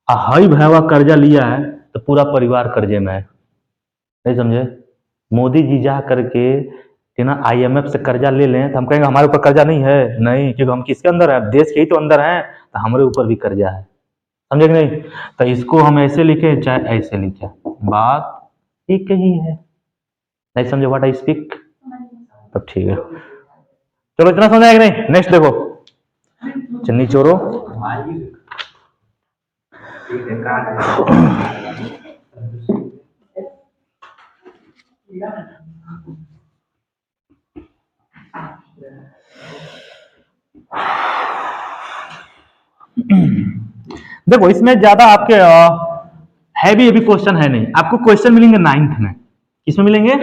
हाई भैया कर्जा लिया है तो पूरा परिवार कर्जे में है, नहीं समझे? मोदी जी जा करके ना IMF से कर्जा ले लें तो हम कहेंगे हमारे ऊपर कर्जा नहीं है? नहीं, क्योंकि हम किसके अंदर है? देश के ही तो अंदर हैं, तो हमारे ऊपर भी कर्जा है, समझे कि नहीं? तो इसको हम ऐसे लिखे चाहे ऐसे लिखे, बात एक ही है, नहीं समझे व्हाट आई स्पीक? तब ठीक है, चलो इतना समझ आएगा नहीं? नेक्स्ट देखो, चन्नी चोरो। देखो इसमें ज्यादा आपके हैवी क्वेश्चन है नहीं, आपको क्वेश्चन मिलेंगे 9th में। किसमें मिलेंगे?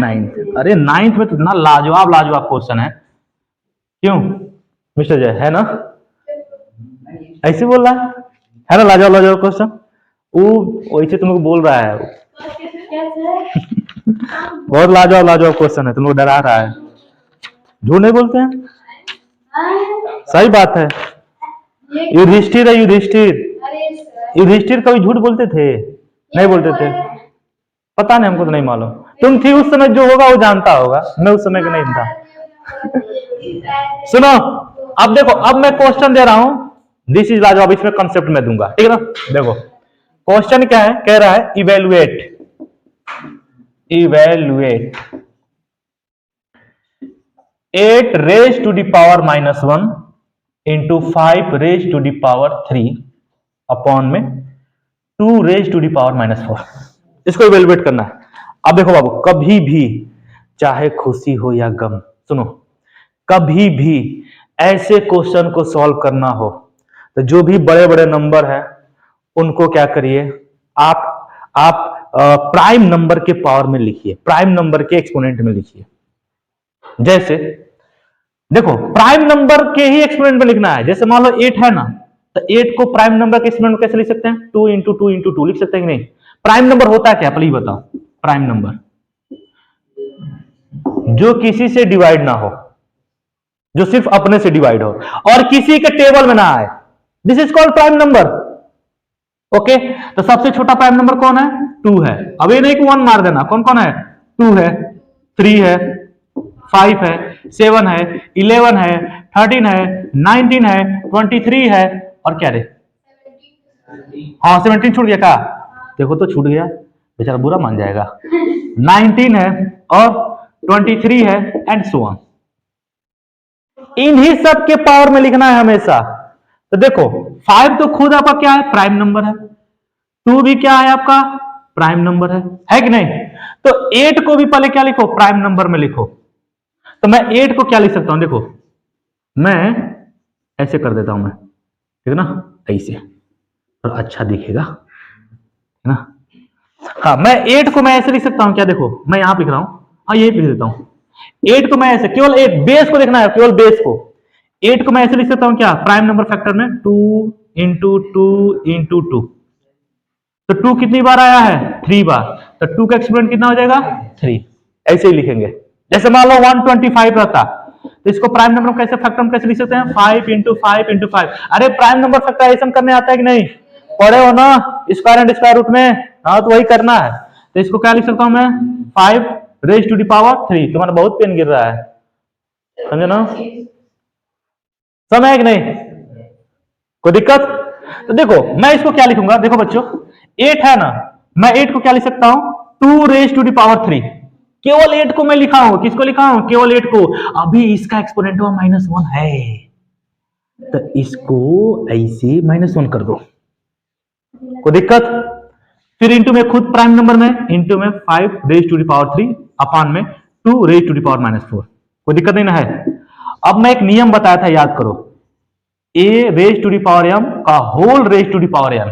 9th। अरे 9th में तो इतना लाजवाब क्वेश्चन है, क्यों मिस्टर जय? है ना? ऐसे बोल रहा है ना? लाजवाब क्वेश्चन, वो वैसे तुमको बोल रहा है बहुत लाजवाब क्वेश्चन है, तुमको डरा रहा है। झूठ नहीं बोलते हैं, सही बात है। युधिष्ठिर है, युधिष्ठिर कभी झूठ बोलते थे? नहीं बोलते थे, पता नहीं, हमको तो नहीं मालूम। तुम थी उस समय, जो होगा वो जानता होगा, मैं उस समय का नहीं था। सुनो, अब देखो, अब मैं क्वेश्चन दे रहा हूं, दिस इज लाजवाब, इसमें कंसेप्ट में दूंगा, ठीक है ना? देखो क्वेश्चन क्या है, कह रहा है evaluate 8 raise to the power -1 into 5 raise to the power 3 upon में 2 रेज टू द पावर -4, इसको इवेलुएट करना है। अब देखो बाबू, कभी भी चाहे खुशी हो या गम, सुनो, कभी भी ऐसे क्वेश्चन को सॉल्व करना हो तो जो भी बड़े बड़े नंबर है उनको क्या करिए, आप प्राइम नंबर के पावर में लिखिए, प्राइम नंबर के एक्सपोनेंट में लिखिए। जैसे देखो प्राइम नंबर के ही एक्सपोनेंट में लिखना है, जैसे मान लो 8 है ना, तो 8 को प्राइम नंबर के एक्सपोनेंट में कैसे लिख सकते हैं? 2 इंटू 2 इंटू 2 लिख सकते हैं कि नहीं? प्राइम नंबर होता है क्या, प्लीज बताओ? प्राइम नंबर जो किसी से डिवाइड ना हो, जो सिर्फ अपने से डिवाइड हो और किसी के टेबल में ना आए, this is called prime number. Okay, तो सबसे छोटा प्राइम नंबर कौन है? 2 है। अब ये नहीं कि 1 मार देना, कौन कौन है? 2 है, 3 है, 5 है, 7 है, 11 है, 13 है, 19 है, 23 है, और क्या रे? हाँ 17 छूट गया क्या? देखो तो छूट गया, बेचारा बुरा मान जाएगा। 19 है और 23 है एंड सो ऑन। इन्हीं सब के पावर में लिखना है हमेशा। तो देखो 5 तो खुद आपका क्या है? प्राइम नंबर है। 2 भी क्या है आपका? प्राइम नंबर है कि नहीं? तो 8 को भी पहले क्या लिखो? प्राइम नंबर में लिखो। तो मैं 8 को क्या लिख सकता हूं? देखो मैं ऐसे कर देता हूं, मैं ठीक है ना, ऐसे और अच्छा दिखेगा है ना। हाँ मैं 8 को मैं ऐसे लिख सकता हूं क्या? देखो मैं यहां लिख रहा हूं, हाँ ये लिख देता हूं 8 को मैं ऐसे, केवल 8 बेस को देखना है, केवल बेस को। 8 को मैं ऐसे लिख सकता हूं क्या? प्राइम नंबर फैक्टर में 2 इंटू 2 इंटू 2। तो 2 कितनी बार आया है? 3 बार। तो 2 का एक्सपोनेंट कितना हो जाएगा? 3। ऐसे ही लिखेंगे। जैसे मान लो 125 रहता, तो इसको प्राइम नंबर कैसे फैक्टर में कैसे लिख सकते हैं? 5 इंटू 5 इंटू 5। अरे प्राइम नंबर फैक्टराइजेशन करने आता है कि नहीं? पढ़े हो ना स्क्वायर एंड स्क्वायर रूट में? हाँ तो वही करना है। तो इसको क्या लिख सकता हूं मैं? 5 रेज टू द पावर 3। तुम्हारा बहुत पेन गिर रहा है, समझे ना? समय है कि नहीं? कोई दिक्कत? तो देखो मैं इसको क्या लिखूंगा, देखो बच्चों 8 है ना, मैं 8 को क्या लिख सकता हूं? 2 रेज टू द पावर 3। केवल 8 को मैं लिखा हूं, किसको लिखा हूं? केवल 8 को। अभी इसका एक्सपोनेंट -1 है, तो इसको ऐसे -1 कर दो, कोई दिक्कत? फिर इंटू में खुद प्राइम नंबर में, इंटू में 5 रेज टू द पावर 3 अपान में 2 रेज टू द पावर -4। कोई दिक्कत नहीं ना है? अब मैं एक नियम बताया था, याद करो, a raise to the power m का whole raise to the power n,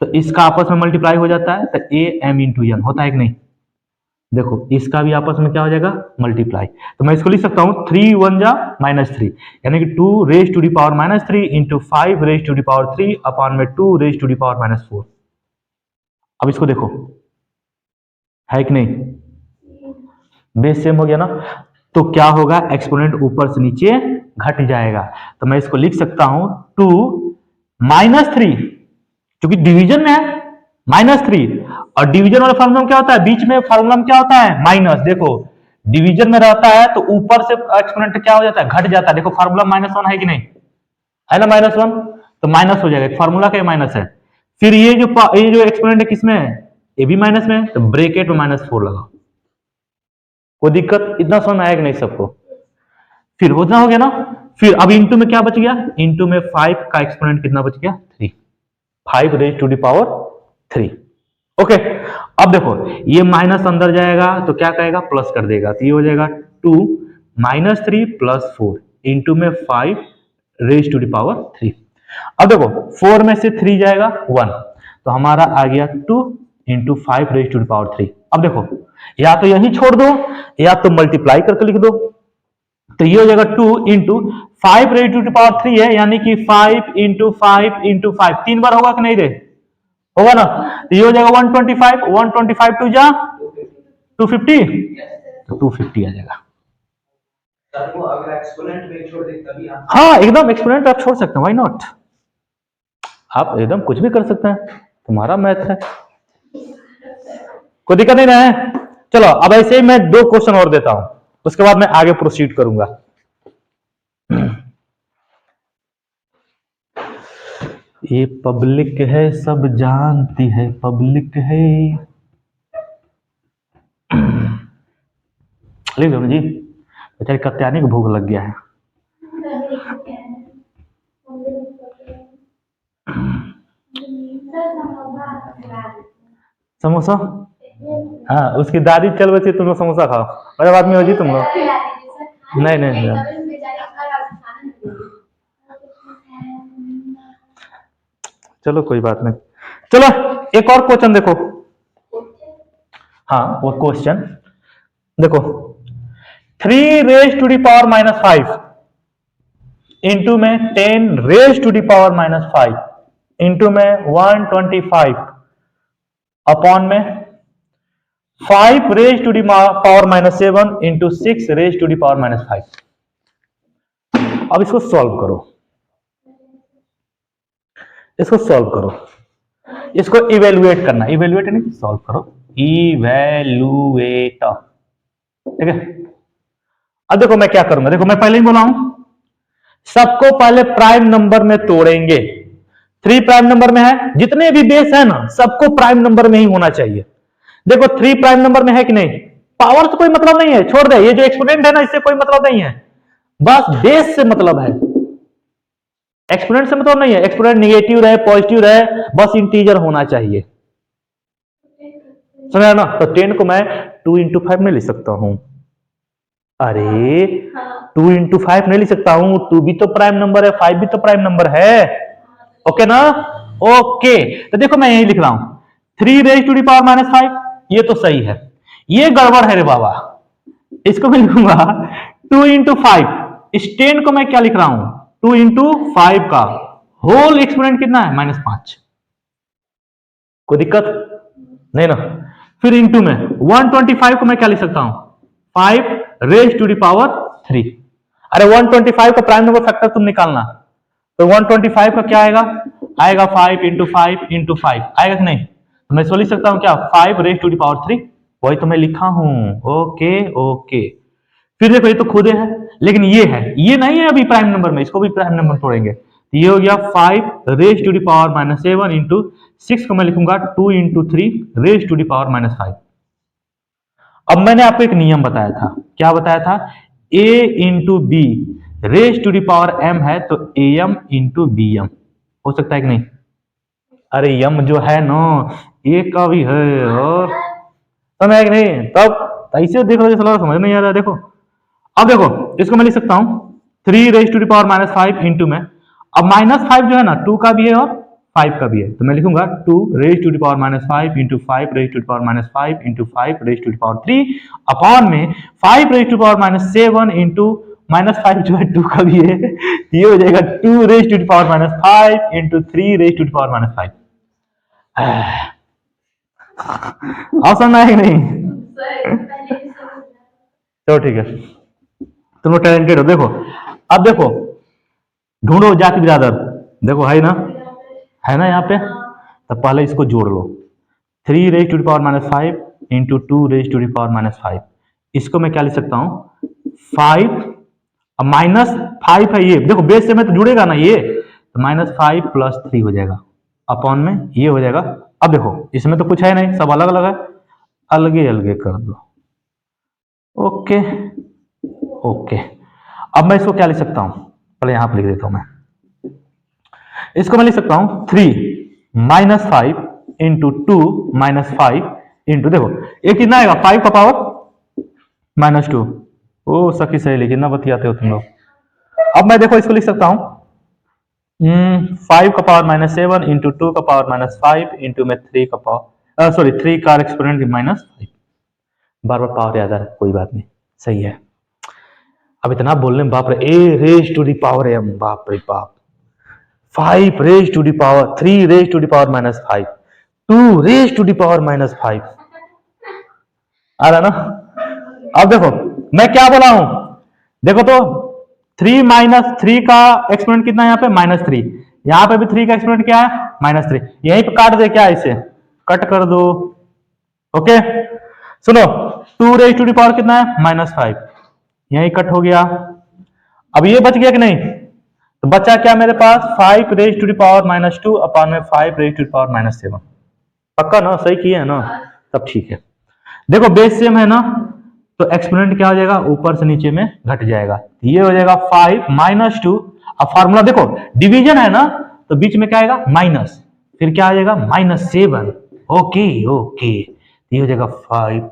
तो इसका आपस में मल्टीप्लाई हो जाता है, तो a m इंटू n होता है कि नहीं? देखो इसका भी आपस में क्या हो जाएगा? मल्टीप्लाई। तो मैं इसको लिख सकता हूं 3 1 जा -3, यानी कि 2 raise to the power -3 into 5 raise to the power 3 upon में 2 रेज टू द पावर -4। अब इसको देखो है कि नहीं? बेस सेम हो गया ना? तो क्या होगा? एक्सपोनेंट ऊपर से नीचे घट जाएगा। तो मैं इसको लिख सकता हूं 2 -3, क्योंकि डिवीजन में है -3, और डिवीजन वाले फार्मूला में क्या होता है? बीच में फार्मूला में क्या होता है? माइनस। देखो डिवीजन में रहता है तो ऊपर से एक्सपोनेंट क्या हो जाता है? घट जाता है। देखो फार्मूला -1 है कि नहीं? है ना -1, तो माइनस हो जाएगा, फार्मूला का माइनस है। फिर ये जो एक्सपोनेंट है किसमें है? ये भी माइनस में, तो ब्रैकेट में -4 लगाओ। कोई दिक्कत? इतना समझ में आएगा नहीं सबको? फिर होना हो गया ना? फिर अब इंटू में क्या बच गया? इंटू में 5 का एक्सपोनेंट कितना बच गया? 3। 5 raise to the power 3। Okay, अब देखो ये माइनस अंदर जाएगा तो क्या कहेगा? प्लस कर देगा, तो ये हो जाएगा 2 -3 + 4 इंटू में 5 रेज टू द पावर 3। अब देखो 4 में से 3 जाएगा 1, तो हमारा आ गया 2 into 5 raise to the power 3। अब देखो या तो यही छोड़ दो या तो मल्टीप्लाई करके लिख दो, तो ये हो जाएगा 2 into 5 raise to the power 3 है, यानी कि 5 इंटू 5 इंटू 5 3 बार होगा कि नहीं रे? होगा ना? तो ये हो जाएगा 125, 125 टू जा 250, तो 250 आ जाएगा। वो अगर एक्सपोनेंट में छोड़ दे तभी आप, हाँ एकदम एक्सपोनेंट आप छोड़ सकते हैं, व्हाई नॉट? आप एकदम कुछ भी कर सकते हैं, तुम्हारा मैथ है, कोई दिक्कत नहीं ना है? चलो अब ऐसे ही मैं 2 क्वेश्चन और देता हूं, उसके बाद मैं आगे प्रोसीड करूंगा। ये पब्लिक है सब जानती है, पब्लिक है। लिख लो जी, बेचारी कत्यानी को भूख लग गया है। समोसा? हाँ उसकी दादी चल बची, तुम लोग समोसा खाओ, बड़े आदमी हो जी तुम लोग। नहीं नहीं चलो कोई बात नहीं। चलो एक और क्वेश्चन देखो, हाँ वो क्वेश्चन देखो, 3 raised to the power -5 into में 10 raised to the power -5 into में 125 अपॉन में 5 raised to the power -7 into 6 raised to the power-5। अब इसको सॉल्व करो, इसको सॉल्व करो, इसको इवेल्युएट करना, इवेल्युएट नहीं सॉल्व करो, इवेल्युएट, ठीक है। अब देखो मैं क्या करूंगा, देखो मैं पहले ही बोला हूं सबको पहले प्राइम नंबर में तोड़ेंगे। 3 प्राइम नंबर में है, जितने भी बेस है ना सबको प्राइम नंबर में ही होना चाहिए। देखो 3 प्राइम नंबर में है कि नहीं, पावर से कोई मतलब नहीं है, छोड़ दे, ये जो एक्सपोनेंट है ना इससे कोई मतलब नहीं है, बस बेस से मतलब है, एक्सपोनेंट से मतलब नहीं है। एक्सपोनेंट निगेटिव रहे पॉजिटिव रहे, बस इंटीजर होना चाहिए, समझा ना। तो 10 को मैं 2 इंटू 5 नहीं लिख सकता हूं, अरे 2 इंटू 5 नहीं लिख सकता हूं, 2 भी तो प्राइम नंबर है, 5 भी तो प्राइम नंबर है, ओके ना। ओके तो देखो मैं यही लिख रहा हूं 3 raised to the power-5, ये तो सही है, ये गड़बड़ है रे बाबा, इसको मैं लिखूंगा 2 इंटू 5। इस 10 को मैं क्या लिख रहा हूं, 2 इंटू 5 का होल एक्सपोनेंट कितना है -5, कोई दिक्कत नहीं ना। फिर इंटू में 125 को मैं क्या लिख सकता हूं, 5 raised to the power-3। अरे 125 का प्राइम नंबर फैक्टर तुम निकालना, तो 125 का क्या आएगा, आएगा 5 इंटू 5 इंटू 5, आएगा कि नहीं। तो मैं इसको लिख सकता हूं क्या, 5 raised to the power-3, वही तो मैं लिखा हूं, ओके ओके। फिर देखो ये तो खुद है, लेकिन ये है, ये नहीं है अभी प्राइम नंबर में, इसको भी प्राइम नंबर तोड़ेंगे। ये हो गया 5 raised to the power-7 into 6 को मैं लिखूंगा 2 into 3 raised to the power-5। अब मैंने आपको एक नियम बताया था, क्या बताया था, a into b raised to the power-m है तो am इंटू बी एम हो सकता है कि नहीं। अरे यम जो है ना ए का भी है, और समझ है कि नहीं, तब ऐसे देखो समझ नहीं आ रहा है। देखो अब देखो इसको मैं लिख सकता हूं 3 raised to the power-5 into में, अब -5 जो है ना 2 का भी है और 5 का भी है, तो मैं लिखूंगा 2 raised to the power-5 into 5 raised to the power-5 into 5 raised to the power-3 upon में 5 raised to the power-7 into -5 जो है 2 का भी है, ये हो जाएगा 2 raised to the power-5 into 3 raised to the power-5। आसान है कि नहीं, चलो ठीक है, तुम लोग टैलेंटेड हो। देखो अब देखो ढूंढो जाति बिरादर, देखो है ना यहाँ पे, तब पहले इसको जोड़ लो, 3 raised to the power-5 into 2 raised to the power-5, इसको मैं क्या लिख सकता हूं 5, अब -5 है ये, देखो बेस से में तो जुड़ेगा ना ये, तो -5 + 3 हो जाएगा अपॉन में ये हो जाएगा। अब देखो इसमें तो कुछ है नहीं, सब अलग अलग है, अलगे अलगे कर दो, ओके ओके। अब मैं इसको क्या लिख सकता हूं, पहले यहां पर लिख देता हूं मैं, इसको मैं लिख सकता हूं 3 -5 इंटू 2 -5 इंटू, देखो ये कितना आएगा 5 का पावर -2, ओ सखी सहेली कितना बतियाते हो तुम लोग। अब मैं देखो इसको लिख सकता हूं 5 का पावर -7 इंटू 2 का पावर -5 इंटू में 3 का पावर, सॉरी 3 का एक्सपोनेंट -5, बार बार पावर याद आ रहा है, कोई बात नहीं, सही है। अब इतना बोलने बाप रे, a raised to the power m, बाप रे बाप, 5 raised to the power 3 raised to the power -5 2 raised to the power -5, आ रहा ना। अब देखो मैं क्या बोला हूं, देखो तो 3 -3 का एक्सपोनेंट कितना है यहाँ पे -3, यहाँ पे भी 3 का एक्सपोनेंट क्या है -3, यहीं पे काट दे क्या, इसे कट कर दो, ओके। सुनो 2 raised to the power कितना है -5, यहीं कट हो गया। अब ये बच गया कि नहीं, तो बचा क्या मेरे पास 5 raised to the power -2 upon में 5 raised to the power -7, पक्का ना, सही किए है ना, तब ठीक है। देखो बेस सेम है ना, तो एक्सपोनेंट क्या हो जाएगा, ऊपर से नीचे में घट जाएगा, ये हो जाएगा 5 -2। अब फार्मूला देखो डिवीजन है ना, तो बीच में क्या आएगा माइनस, फिर क्या आ जाएगा -7, ओके ओके, ये हो जाएगा 5,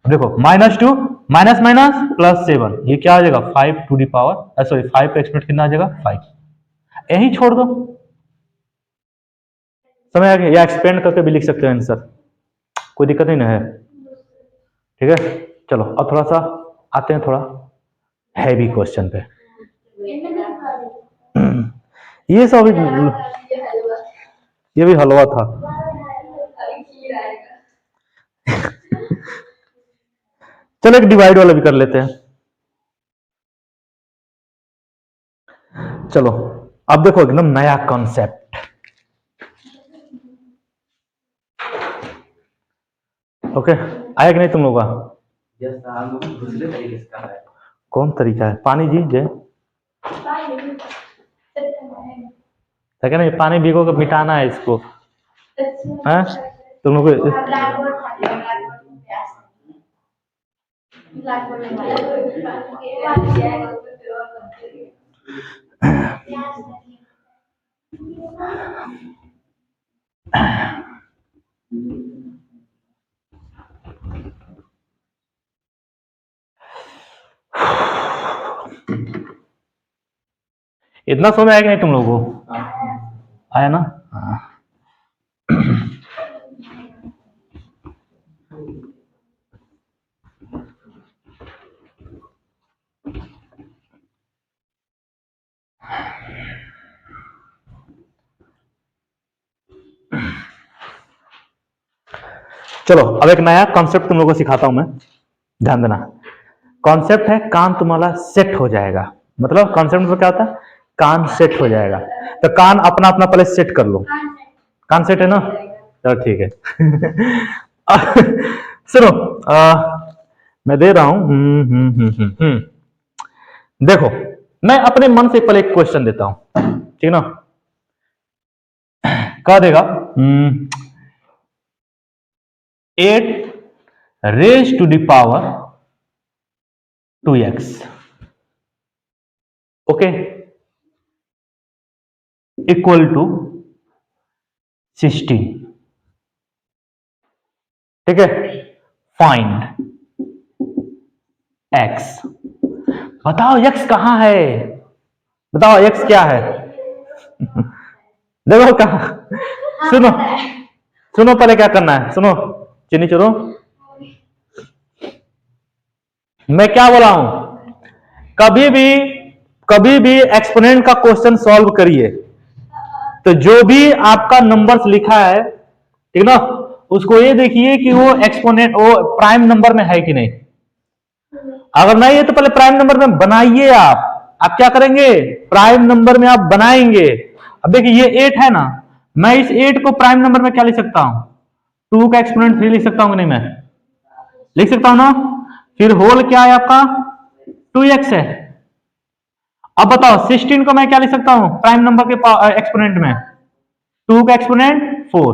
देखो -2 माइनस माइनस +7, ये क्या आ जाएगा 5 टू दी पावर, सॉरी 5 का एक्सपोनेंट कितना आ जाएगा 5, यही छोड़ दो, समझ आ गया, या एक्सपेंड करके भी लिख सकते हो आंसर, कोई दिक्कत नहीं ना है। ठीक है, चलो अब थोड़ा सा आते हैं थोड़ा हैवी क्वेश्चन पे। ये सब ये भी हलवा था। चलो एक डिवाइड वाला भी कर लेते हैं। चलो अब देखो एकदम नया कॉन्सेप्ट। ओके, आया कि नहीं तुम लोग का? दूसरे तरीके से कर रहा है। कौन तरीका है? पानी जी जय है नहीं, पानी भिगो के मिटाना है इसको। हैं तुम लोग इतना समय आया कि नहीं तुम लोगों को? आया ना? हाँ। चलो अब एक नया कॉन्सेप्ट तुम लोगों को सिखाता हूं मैं, ध्यान देना। कॉन्सेप्ट है कान तुम्हारा सेट हो जाएगा। मतलब कॉन्सेप्ट में क्या होता है? कान सेट हो जाएगा। तो कान अपना अपना पहले सेट कर लो। कान सेट है ना? चलो ठीक है। सुनो, मैं दे रहा हूं। देखो, मैं अपने मन से पहले एक क्वेश्चन देता हूं, ठीक ना? कह देगा 8 raise to the power 2x, okay, equal to 16। ठीक है, फाइंड x। बताओ x कहां है? बताओ x क्या है? देखो कहा, सुनो सुनो, पहले क्या करना है सुनो, चीनी चलो। मैं क्या बोला हूं? कभी भी एक्सपोनेंट का क्वेश्चन सॉल्व करिए तो जो भी आपका नंबर्स लिखा है, ठीक ना, उसको ये देखिए कि वो एक्सपोनेंट, वो प्राइम नंबर में है कि नहीं। अगर नहीं है तो पहले प्राइम नंबर में बनाइए। आप क्या करेंगे? प्राइम नंबर में आप बनाएंगे। अब देखिए ये 8 है ना, मैं इस 8 को प्राइम नंबर में क्या लिख सकता हूं? 2 का एक्सपोनेंट 3 लिख सकता हूं कि नहीं? मैं लिख सकता हूं ना। फिर होल क्या है आपका? 2x है। अब बताओ 16 को मैं क्या लिख सकता हूं प्राइम नंबर के एक्सपोनेंट में? 2 का exponent 4,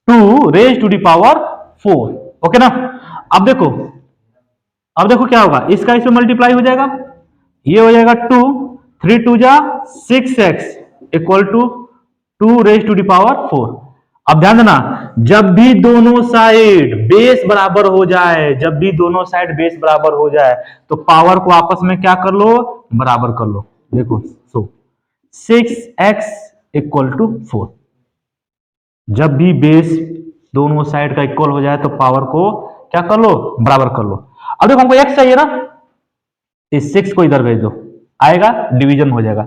2 raise to the power 4, okay ना। अब देखो क्या होगा, इसका इसमें मल्टीप्लाई हो जाएगा, ये हो जाएगा 2, 3 2 जा 6x equal to 2 raise to the power 4। अब ध्यान देना, जब भी दोनों साइड बेस बराबर हो जाए, जब भी दोनों साइड बेस बराबर हो जाए तो पावर को आपस में क्या कर लो? बराबर कर लो। देखो, सो 6x इक्वल टू 4। जब भी बेस दोनों साइड का इक्वल हो जाए तो पावर को क्या कर लो? बराबर कर लो। अब देखो हमको x चाहिए ना, इस 6 को इधर भेज दो, आएगा, डिवीजन हो जाएगा।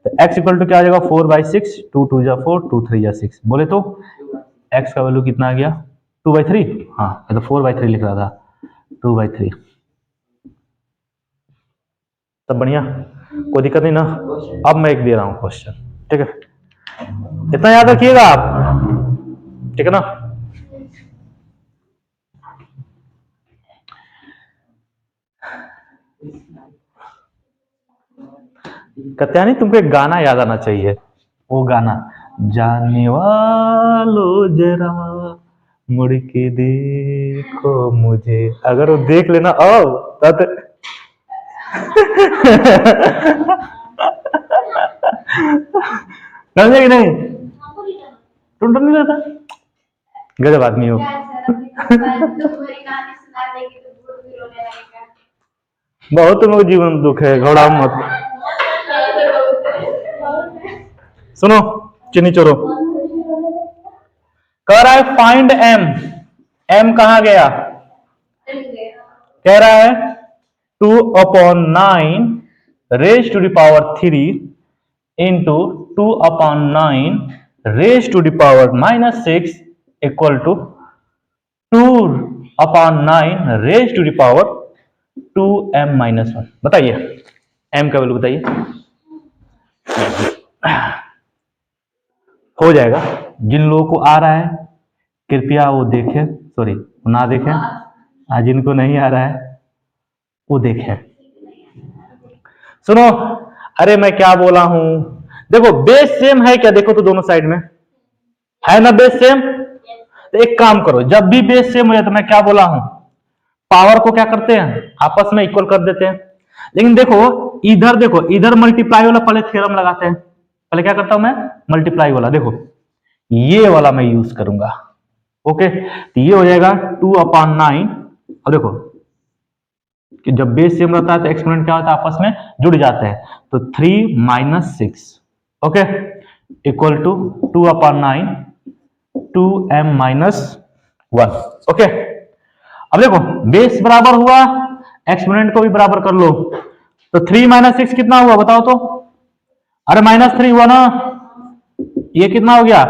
तो x इक्वल टू क्या आ जाएगा? 4/6, 2 2 जा 4, 2 3 जा 6। बोले तो x का वैल्यू कितना आ गया? 2/3। हाँ, मैं तो 4/3 लिख रहा था, 2/3। तब बढ़िया, कोई दिक्कत नहीं ना। अब मैं एक दे रहा हूं क्वेश्चन, ठीक है, इतना याद रखिएगा आप, ठीक है ना। कत्यानी, तुमको एक गाना याद आना चाहिए, वो गाना, जाने वालो जरा मुड़ के देखो मुझे। अगर वो देख लेना आओ तब समझे कि नहीं? टुन नहीं रहता, गजब आदमी हो। बहुत तुम लोग जीवन में दुख है, घबराओ मत। सुनो चिन्नी चोरो, कह रहा है फाइंड m। m कहां गया? कह रहा है 2/9 raise to the power 3 into 2/9 raise to the power -6 equal to 2/9 raise to the power 2m-1। बताइए m का वैल्यू बताइए। हो जाएगा। जिन लोगों को आ रहा है कृपया वो देखें, सॉरी ना देखें, जिनको नहीं आ रहा है वो देखें। सुनो, अरे मैं क्या बोला हूं, देखो बेस सेम है क्या, देखो तो दोनों साइड में है ना बेस सेम। तो एक काम करो, जब भी बेस सेम हो जाए तो मैं क्या बोला हूं, पावर को क्या करते हैं आपस में इक्वल कर देते हैं। लेकिन देखो इधर मल्टीप्लाई वाला पहले थ्योरम लगाते हैं। पहले क्या करता हूं मैं, मल्टीप्लाई वाला, देखो ये वाला मैं यूज करूंगा। ओके, तो ये हो जाएगा 2/9। और देखो कि जब बेस सेम रहता है तो एक्सपोनेंट क्या होता है, आपस में जुड़ जाते हैं। तो 3 - 6 okay equal to 2/9 2m-1 okay. अब देखो बेस बराबर हुआ, एक्सपोनेंट को भी बराबर कर लो। तो 3 - 6 कितना हुआ बताओ तो, अरे -3 हुआ ना। ये कितना हो गया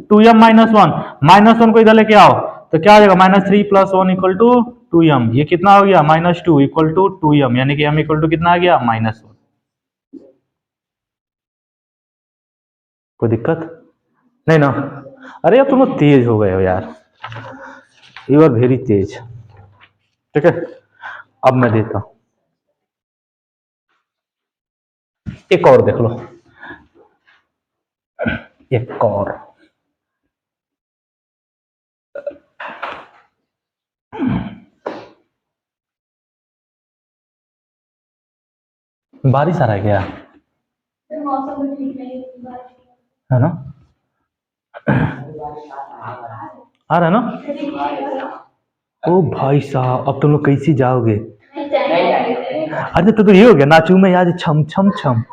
2m-1, -1 को इधर लेके आओ तो क्या हो जाएगा -3 + 1 इक्वल टू 2m। ये कितना हो गया -2 इक्वल टू 2m, यानी कि m इक्वल टू कितना आ गया -1। कोई दिक्कत नहीं ना। अरे अब तुम लोग तेज हो गए हो यार, यू आर वेरी तेज। ठीक है, अब मैं देता हूं एक और, देख लो एक और। बारिश आ रहा है क्या, है ना, आ रहा है ना। ओ भाई साहब, अब तुम लोग कैसे जाओगे। अरे तो ये हो गया नाचू में यार, छम छम छम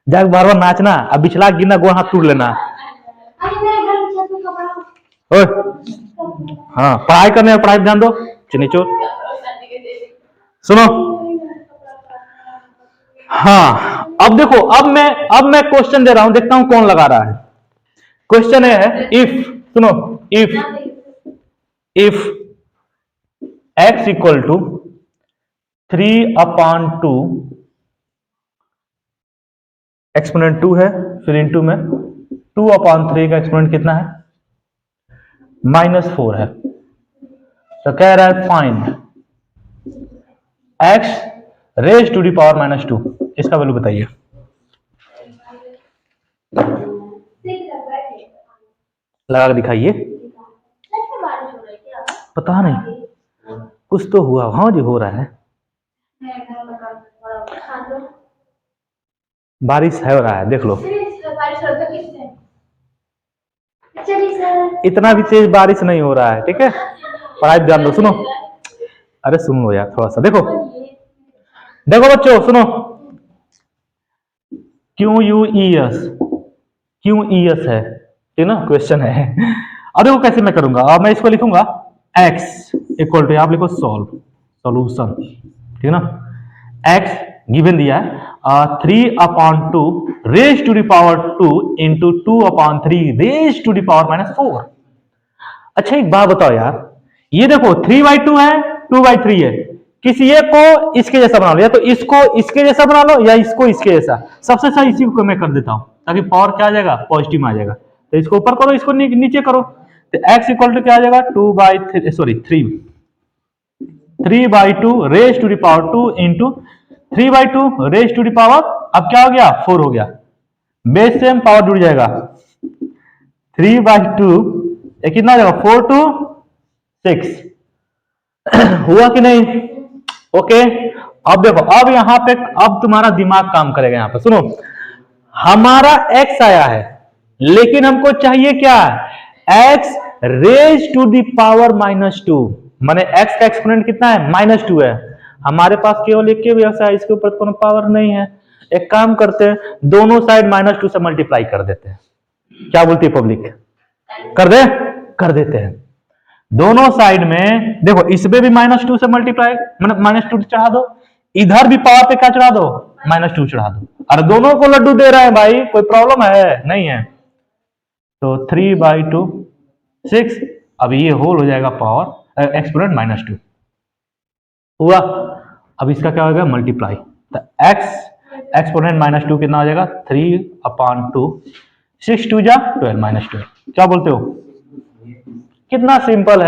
जाके बार बार नाचना, अब बिछला गिरना गोड़ हाथ टूट लेना। ओए हाँ, पढ़ाई करने, पढ़ाई ध्यान दो चनिचोर। सुनो, हाँ अब देखो, अब मैं क्वेश्चन दे रहा हूं, देखता हूं कौन लगा रहा है। क्वेश्चन है इफ, सुनो, if x equal to 3/2, exponent 2 है, फिर इंटू में 2/3 का एक्सपोनेंट कितना है -4 है। तो कह रहा है find x raise to the power -2, इसका वैल्यू बताइए। लगा के दिखाइए। पता नहीं, कुछ तो हुआ, हाँ जी हो रहा है, बारिश है हो रहा है, देख लो। इतना भी तेज बारिश नहीं हो रहा है, ठीक है, पढ़ाई ध्यान दो। सुनो, अरे सुन लो यार थोड़ा सा, देखो देखो बच्चों सुनो, QUES है, ठीक ना, क्वेश्चन है। अब देखो कैसे मैं करूंगा, अब मैं इसको लिखूंगा x इक्वल टू, आप लिखो सॉल्यूशन, ठीक है ना। x गिवन दिया है 3/2 raise to the power 2 into 2/3 raise to the power -4। अच्छा एक बात बताओ यार, ये देखो 3/2 है 2/3 है, किसी एक को इसके जैसा बना लो, या तो इसको इसके जैसा बना लो या इसको इसके जैसा। सबसे अच्छा इसी को मैं कर देता हूं ताकि पावर क्या आ जाएगा पॉजिटिव आ जाएगा। तो इसको ऊपर करो, इसको नीचे करो, तो x इक्वल टू क्या आ जाएगा 3/2 raise to the power 2 into 3/2 raise to the power, अब क्या हो गया 4 हो गया, बेस सेम पावर जुड़ जाएगा 3/2, ये कितना आ जाएगा 4 to 6 हुआ कि नहीं। ओके, अब देखो, अब यहां पे अब तुम्हारा दिमाग काम करेगा। यहां पे सुनो, हमारा x आया है लेकिन हमको चाहिए क्या, x raise to the power -2, माने x का एक्सपोनेंट कितना है -2 है। हमारे पास केवल एक व्यवस्था है, इसके ऊपर कोनो पावर नहीं है। एक काम करते हैं, दोनों साइड -2 से मल्टीप्लाई कर देते हैं। क्या बोलती है पब्लिक, कर दे, कर देते हैं। दोनों साइड में देखो, इसमें भी -2 से मल्टीप्लाई मतलब -2 चढ़ा दो, इधर भी पावर पे क्या चढ़ा दो, -2 चढ़ा दो। अरे दोनों को लड्डू दे रहे हैं भाई, कोई प्रॉब्लम है नहीं है। तो 3/2 6, अब ये होल हो जाएगा पावर एक्सपोनेंट -2 हुआ। अब इसका क्या होगा, मल्टीप्लाई, तो x एक्सपोनेंट -2 कितना हो जाएगा, 3/2, 6 2 जा 12 -12। क्या बोलते हो, कितना सिंपल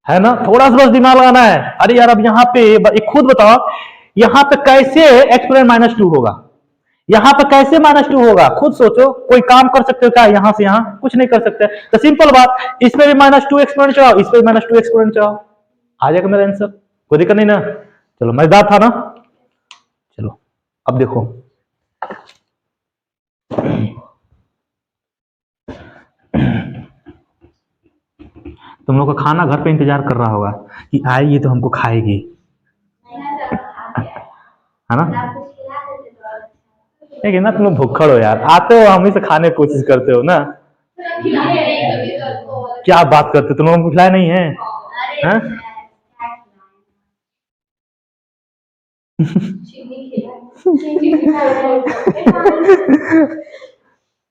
है ना। थोड़ा सा बस दिमाग लगाना है। अरे यार अब यहाँ पे एक खुद बताओ, यहाँ पे कैसे एक्सपोनेंट -2 होगा, यहाँ पे कैसे -2 होगा, खुद सोचो। कोई काम कर सकते हो क्या, यहां से यहां कुछ नहीं कर सकते। तो सिंपल बात, इसमें भी -2 एक्सपोनेंट चढ़ाओ, इस पे भी -2 एक्सपोनेंट चढ़ाओ, आ जाएगा मेरा आंसर, कोई दिक्कत नहीं ना। चलो मजेदार था ना। चलो अब देखो, तुम लोग का खाना घर पे इंतजार कर रहा होगा कि आएगी तो हमको खाएगी, है ना। ठीक है ना, तुम लोग भुक्खड़ हो यार, आते हो हम ही से खाने की कोशिश करते हो ना। क्या बात करते हो, तुम लोगों को खिलाया नहीं है, हैं?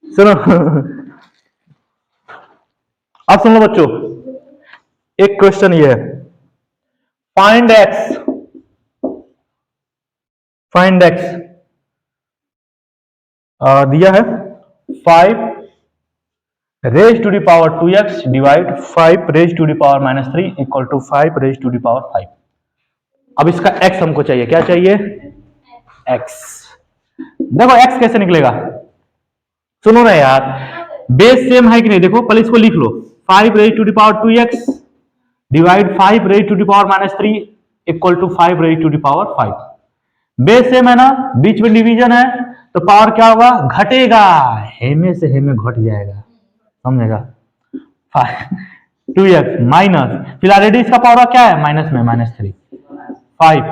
सुनो, अब सुन लो बच्चों, एक क्वेश्चन ये है, फाइंड एक्स, फाइंड एक्स दिया है 5 raise to the power 2x divide 5 raise to the power -3 equal to 5 raise to the power 5। अब इसका x हमको चाहिए, क्या चाहिए, x। देखो x कैसे निकलेगा, सुनो ना यार, बेस सेम है कि नहीं, देखो पहले इसको लिख लो, 5 raise to the power 2x divide 5 raise to the power -3 equal to 5 raise to the power 5। Base same है ना, बीच में डिवीजन है, तो पावर क्या होगा, घटेगा, हेमे से हेमे घट जाएगा, समझेगा। 2x माइनस, फिर ऑलरेडी इसका पावर क्या है, माइनस में -3, 5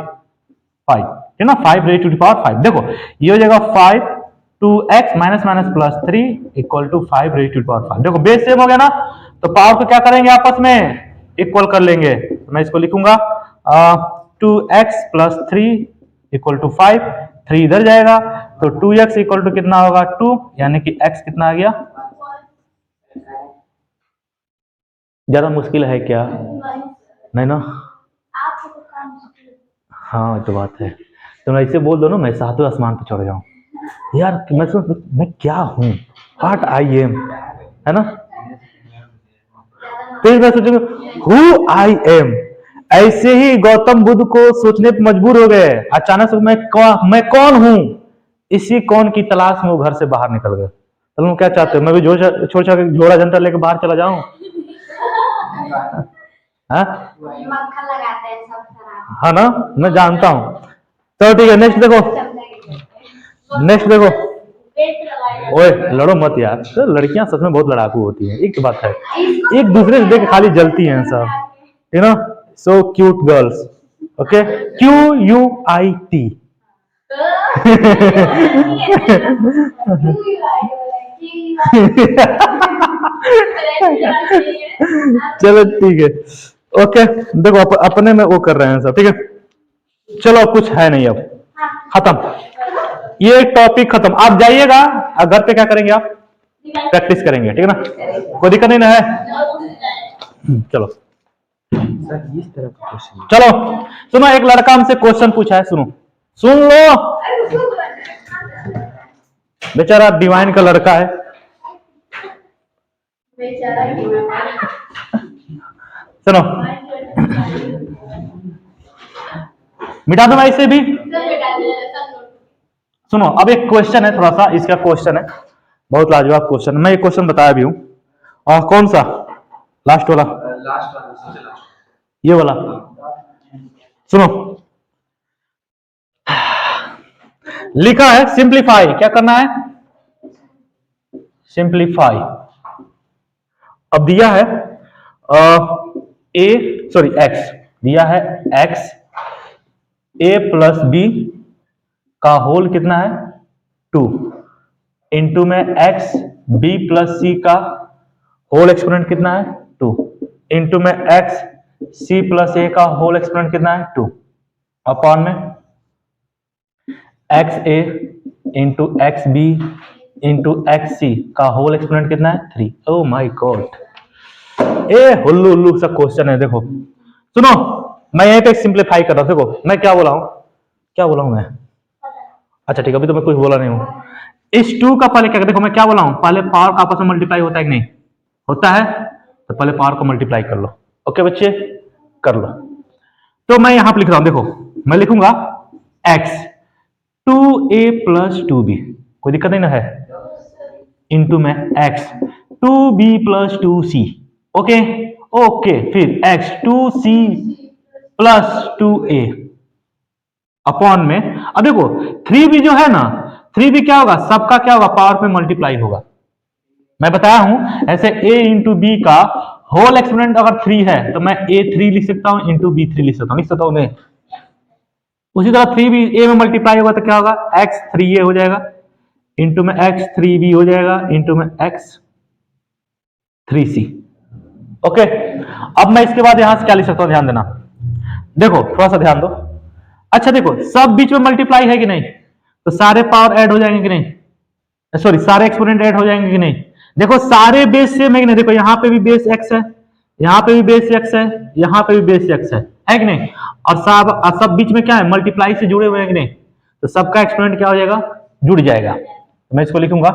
है ना, 5 रेज टू द पावर 5। देखो ये हो जाएगा 5 2x minus minus plus 3 equal to 5 raise to the power 5। देखो बेस सेम हो गया ना, तो पावर को क्या करेंगे, आपस में इक्वल कर लेंगे। तो मैं इसको लिखूंगा 2x प्लस 3 इक्वल टू 5, 3 इधर जाएगा, तो 2x इक्वल टू कितना होगा 2, यानी कि x कितना आ गया। ज्यादा मुश्किल है क्या, नहीं ना। हाँ तो बात है, तुम ऐसे बोल दो ना, मैं सातवें आसमान पे चढ़ जाऊं यार। मैं क्या हूं, व्हाट आई एम, है ना। फिर मैं सोचूंगा हु आई एम। ऐसे ही गौतम बुद्ध को सोचने पर मजबूर हो गए, अचानक से मैं कौन हूं, इसी कौन की तलाश में वो घर से बाहर निकल गए। तुम क्या चाहते हो, मैं भी छोड़ छोड़ के झोड़ा झंडा लेके बाहर चला जाऊं, मक्खन लगाते हैं सब तरह, है ना, मैं जानता हूं। तो ठीक है, नेक्स्ट देखो, नेक्स्ट देखो। ओए लड़ो मत यार, तो लड़कियां सच में बहुत लड़ाकू होती हैं, एक बात है, एक दूसरे से देख खाली जलती हैं सब, you know, so cute girls, okay, QUIT। चलो ठीक है, ओके। देखो अपने में वो कर रहे हैं सब, ठीक है। चलो कुछ है नहीं, अब खत्म, ये टॉपिक खत्म। आप जाइएगा, घर पे क्या करेंगे, आप प्रैक्टिस करेंगे, ठीक है ना, कोई दिक्कत नहीं ना है। चलो इस तरह का क्वेश्चन, चलो सुनो, एक लड़का हमसे क्वेश्चन पूछा है, सुनो, सुन लो, बेचारा डिवाइन का लड़का है, सुनो, मिटा दो ऐसे भी, सुनो। अब एक क्वेश्चन है, थोड़ा सा इसका क्वेश्चन है, बहुत लाजवाब क्वेश्चन, मैं एक क्वेश्चन बताया भी हूं, और कौन सा, लास्ट वाला, ये वाला, सुनो, लिखा है सिंप्लीफाई, क्या करना है, सिंप्लीफाई। अब दिया है एक्स दिया है, एक्स a प्लस बी का होल कितना है 2 इंटू में एक्स बी प्लस सी का होल एक्सपोनेंट कितना है 2। इंटू में एक्स सी प्लस ए का होल एक्सपोनेंट कितना है 2 अपॉन में X A into X B into X C का होल एक्सपोनेंट कितना है 3। ओ माय गॉड, ए हुल्लू उल्लू सा क्वेश्चन है। देखो सुनो, मैं यहीं पे सिंप्लीफाई कर रहा हूं। देखो मैं क्या बोला हूं मैं, अच्छा ठीक है, अभी तो मैं कुछ बोला नहीं हूं। इस 2 का पहले क्या, देखो मैं क्या बोला हूं, पहले पावर का आपस में मल्टीप्लाई होता है कि नहीं होता है, तो पहले पावर को मल्टीप्लाई कर लो। ओके बच्चे, कर लो। तो मैं यहां पे लिख रहा हूं, देखो मैं लिखूंगा x 2a प्लस 2b, कोई दिक्कत नहीं ना है, इंटू में x 2b plus 2c। Okay okay, फिर x 2c plus 2a upon में, अब देखो 3b जो है ना, 3b क्या होगा, सबका क्या होगा, पावर पे मल्टीप्लाई होगा। मैं बताया हूं ऐसे a इंटू बी का होल एक्सपोनेंट अगर 3 है तो मैं a3 लिख सकता हूं इंटू b3 लिख सकता हूं नहीं। उसी तरह 3b a में मल्टीप्लाई होगा तो क्या होगा, x 3a हो जाएगा इंटू में x 3b हो जाएगा इंटू में x 3c। ओके, अब मैं इसके बाद यहां से क्या लिख सकता हूं, ध्यान देना, देखो थोड़ा सा ध्यान दो। अच्छा देखो सब बीच में मल्टीप्लाई है कि नहीं, तो सारे पावर ऐड हो जाएंगे कि नहीं, सॉरी सारे एक्सपोनेंट ऐड हो जाएंगे कि नहीं। देखो सारे बेस सेम है कि नहीं, देखो यहाँ पे भी बेस x है, यहाँ पे भी बेस x है, यहाँ पे भी बेस x है कि नहीं, और सब बीच में क्या है, मल्टीप्लाई से जुड़े हुए हैं कि नहीं, तो सबका एक्सपोनेंट क्या हो जाएगा, जुड़ जाएगा। तो मैं इसको लिखूंगा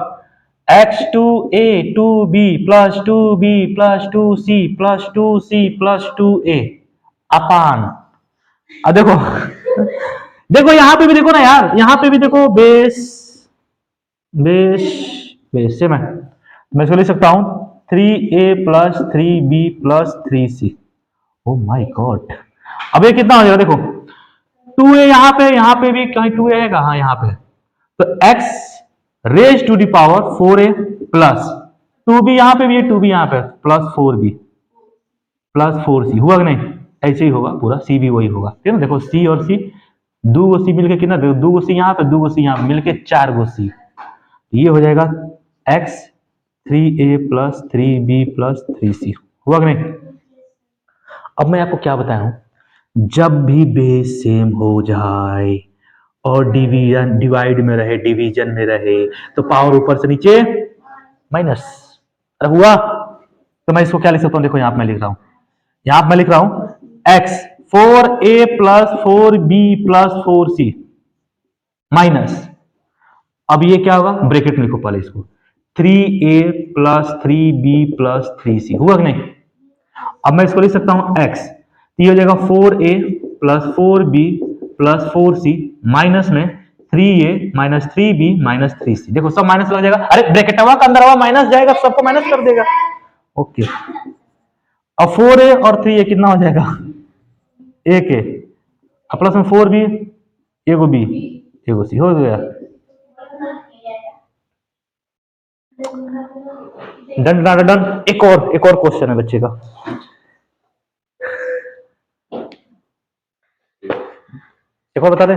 x2a 2b plus 2b plus 2c plus 2c plus 2a अपान, अब देखो देखो यहां पे भी देखो ना यार, यहां पे भी देखो बेस बेस बेस सेम है, मैं इसको लिख सकता हूं 3a plus 3b plus 3c। Oh my God, अब ये कितना हो जाएगा, देखो 2a यहां पे भी कहीं 2a है कहां, यहां पे, तो x raise to the power 4a plus 2b यहां पे भी है, 2b यहां पे प्लस 4b प्लस 4c हुआ कि नहीं, ऐसे ही होगा पूरा, c भी वही होगा, ठीक है ना। देखो c और c, 2 गो c मिलके कितना, 2 गो c यहां पे 2 गो c यहां पे मिलके 4 गो c, ये हो जाएगा x 3a plus 3b plus 3c हुआ कि नहीं। अब मैं आपको क्या बताया हूं, जब भी बेस सेम हो जाए और डिवीजन डिवाइड में रहे, डिवीजन में रहे, तो पावर ऊपर से नीचे माइनस। अरे हुआ, तो मैं इसको क्या लिख सकता हूं, देखो यहां पे मैं लिख रहा हूं, यहां पे मैं लिख रहा हूं x 4a plus 4b plus 4c minus, अब ये क्या होगा, ब्रैकेट में लिखो पहले इसको, 3a plus 3b plus 3c हुआ कि नहीं। अब मैं इसको लिख सकता हूं x, तो ये हो जाएगा 4a plus 4b plus 4c minus में 3a minus 3b minus 3c, देखो सब माइनस लग जाएगा, अरे ब्रैकेट हवा का अंदर हवा माइनस जाएगा, सबको माइनस कर देगा। ओके, अब 4a और 3a कितना हो जाएगा, a के, अब प्लस में 4b, एगो b एगो c हो गया। डन डन डन, एक और क्वेश्चन है बच्चे का, एक और बता दे,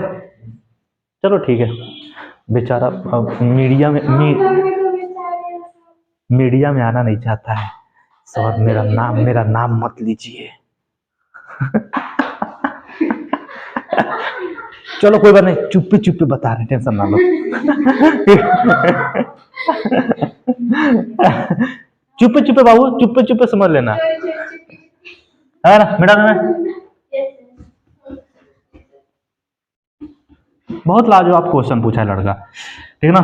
चलो ठीक है, बेचारा मीडिया में मीडिया में आना नहीं चाहता है, सर मेरा नाम मत लीजिए चलो कोई बात नहीं, चुप्पे बता रहे, टेंशन ना लो चुप्पे बाबू, चुप्पे समझ लेना है ना मैडम। में बहुत लाजवाब क्वेश्चन पूछा है लड़का, ठीक है ना,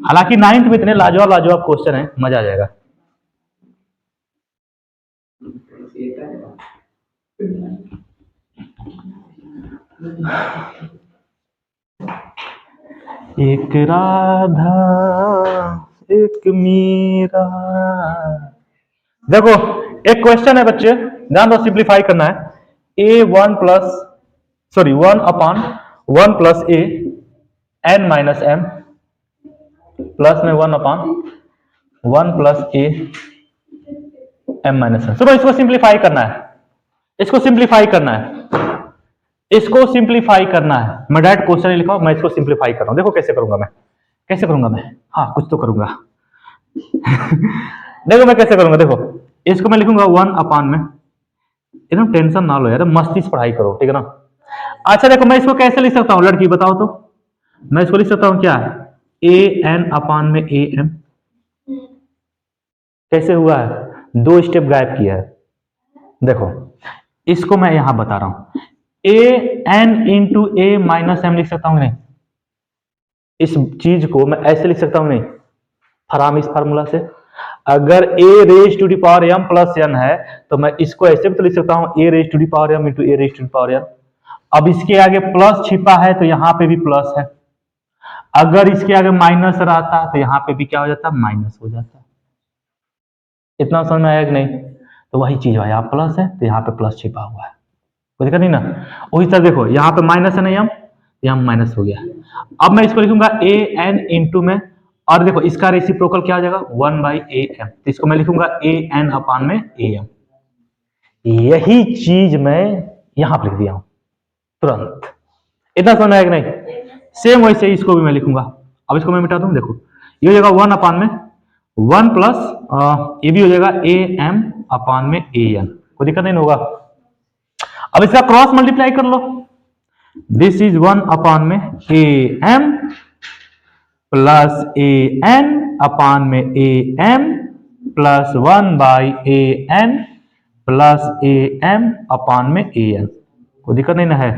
हालांकि 9th में इतने लाजवाब क्वेश्चन है, मजा आ जाएगा। एक राधा एक मीरा, देखो एक क्वेश्चन है बच्चे, ध्यान दो, सिंप्लीफाई करना है, a1 plus sorry 1 upon 1 plus a n minus m plus में 1 upon 1 plus a m minus m। सुनो इसको सिंप्लीफाई करना है, इसको सिंप्लीफाई करना है, इसको सिंप्लीफाई करना है, मैं डायरेक्ट क्वेश्चन नहीं लिखा, मैं इसको सिंप्लीफाई कर रहा हूं, देखो कैसे करूंगा मैं, हाँ कुछ तो करूंगा देखो मैं कैसे करूंगा, देखो इसको मैं लिखूंगा 1 अपान में एकदम टेंशन ना लो यार, मस्ती से पढ़ाई करो, ठीक है ना। अच्छा देखो, मैं इसको कैसे लिख सकता हूँ लड़की, बताओ तो। मैं इसको लिख सकता हूँ क्या, ए एन अपान में ए एम। कैसे हुआ है, 2 स्टेप गायब किया है। देखो इसको मैं यहां बता रहा हूं, A N into A minus M लिख सकता हूं नहीं, इस चीज को मैं ऐसे लिख सकता हूं नहीं, इस फार्मूला से। अगर A raise to the power M plus N है तो मैं इसको ऐसे भी तो लिख सकता हूं, ए raise to the power M into A raise to the power N. अब इसके आगे प्लस छिपा है तो यहां पे भी प्लस है, अगर इसके आगे माइनस रहता तो यहां पे भी क्या हो जाता, माइनस हो जाता। इतना समझ में आया कि नहीं। तो वही चीज है, यहाँ प्लस है तो यहाँ पे प्लस छिपा हुआ है, कोई दिक्कत नहीं ना। वही सर देखो यहाँ पे माइनस है ना, यहाँ माइनस हो गया। अब मैं इसको लिखूंगा ए एन इंटू में, और देखो इसका रेसिप्रोकल क्या हो जाएगा, 1 बाई ए एम, तो इसको मैं लिखूंगा ए एन अपान में ए एम। यही चीज मैं यहां पर लिख दिया हूं तुरंत। इतना समझ आएगा नहीं। सेम वैसे इसको भी मैं लिखूंगा, अब इसको मैं मिटा दूं, देखो ये हो जाएगा 1 अपान में 1 प्लस ये भी हो जाएगा ए एम अपान में ए एन, कोई दिक्कत नहीं होगा। अब इसका क्रॉस मल्टीप्लाई कर लो, दिस इज 1 अपान में A M plus A N upon में A M plus 1 by A N plus A M upon में ए एन, कोई दिक्कत नहीं ना है,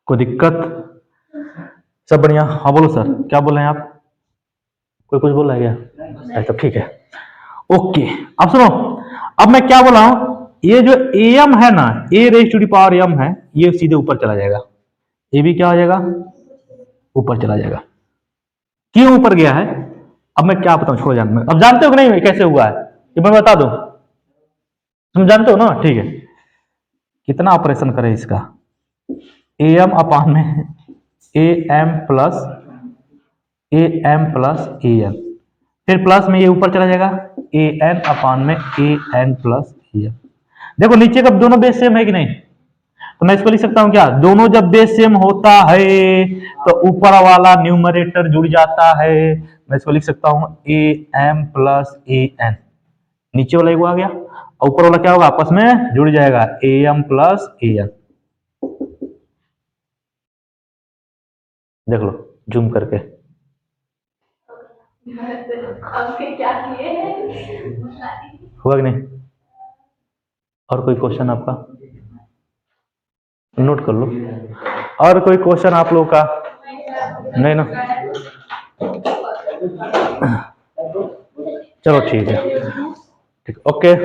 कोई दिक्कत, सब बढ़िया। हाँ बोलो सर, क्या बोल रहे हैं आप, कोई कुछ बोल रहा है क्या, अच्छा ठीक है, ओके। अब सुनो, अब मैं क्या बोल रहा हूं, ये जो एम है ना, A raise to the power M है, ये सीधे ऊपर चला जाएगा, ये भी क्या हो जाएगा, ऊपर चला जाएगा। क्यों ऊपर गया है, अब मैं क्या बताऊं, छोड़ जान, अब जानते हो कि नहीं कैसे हुआ है, ये मैं बता दूं, तुम जानते हो ना, ठीक है। कितना ऑपरेशन करे इसका, ए एम अपान में A M plus A n, फिर प्लस में ये ऊपर चला जाएगा ए एन अपान में A N plus A n. देखो नीचे का दोनों बेस सेम है कि नहीं, तो मैं इसको लिख सकता हूं क्या, दोनों जब बेस सेम होता है तो ऊपर वाला न्यूमरेटर जुड़ जाता है, मैं इसको लिख सकता हूं a M plus A n, नीचे वाला एक आ गया, ऊपर वाला क्या होगा, आपस में जुड़ जाएगा a M plus A n. देख लो जूम करके, क्या किए हुआ कि नहीं। और कोई क्वेश्चन आपका, नोट कर लो, और कोई क्वेश्चन आप लोगों का नहीं ना, चलो ठीक है, ठीक, ओके।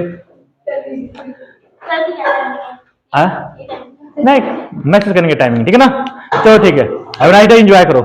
नहीं मैसेज करने की टाइमिंग, ठीक है ना, चलो ठीक है, अब नाइट एंजॉय करो।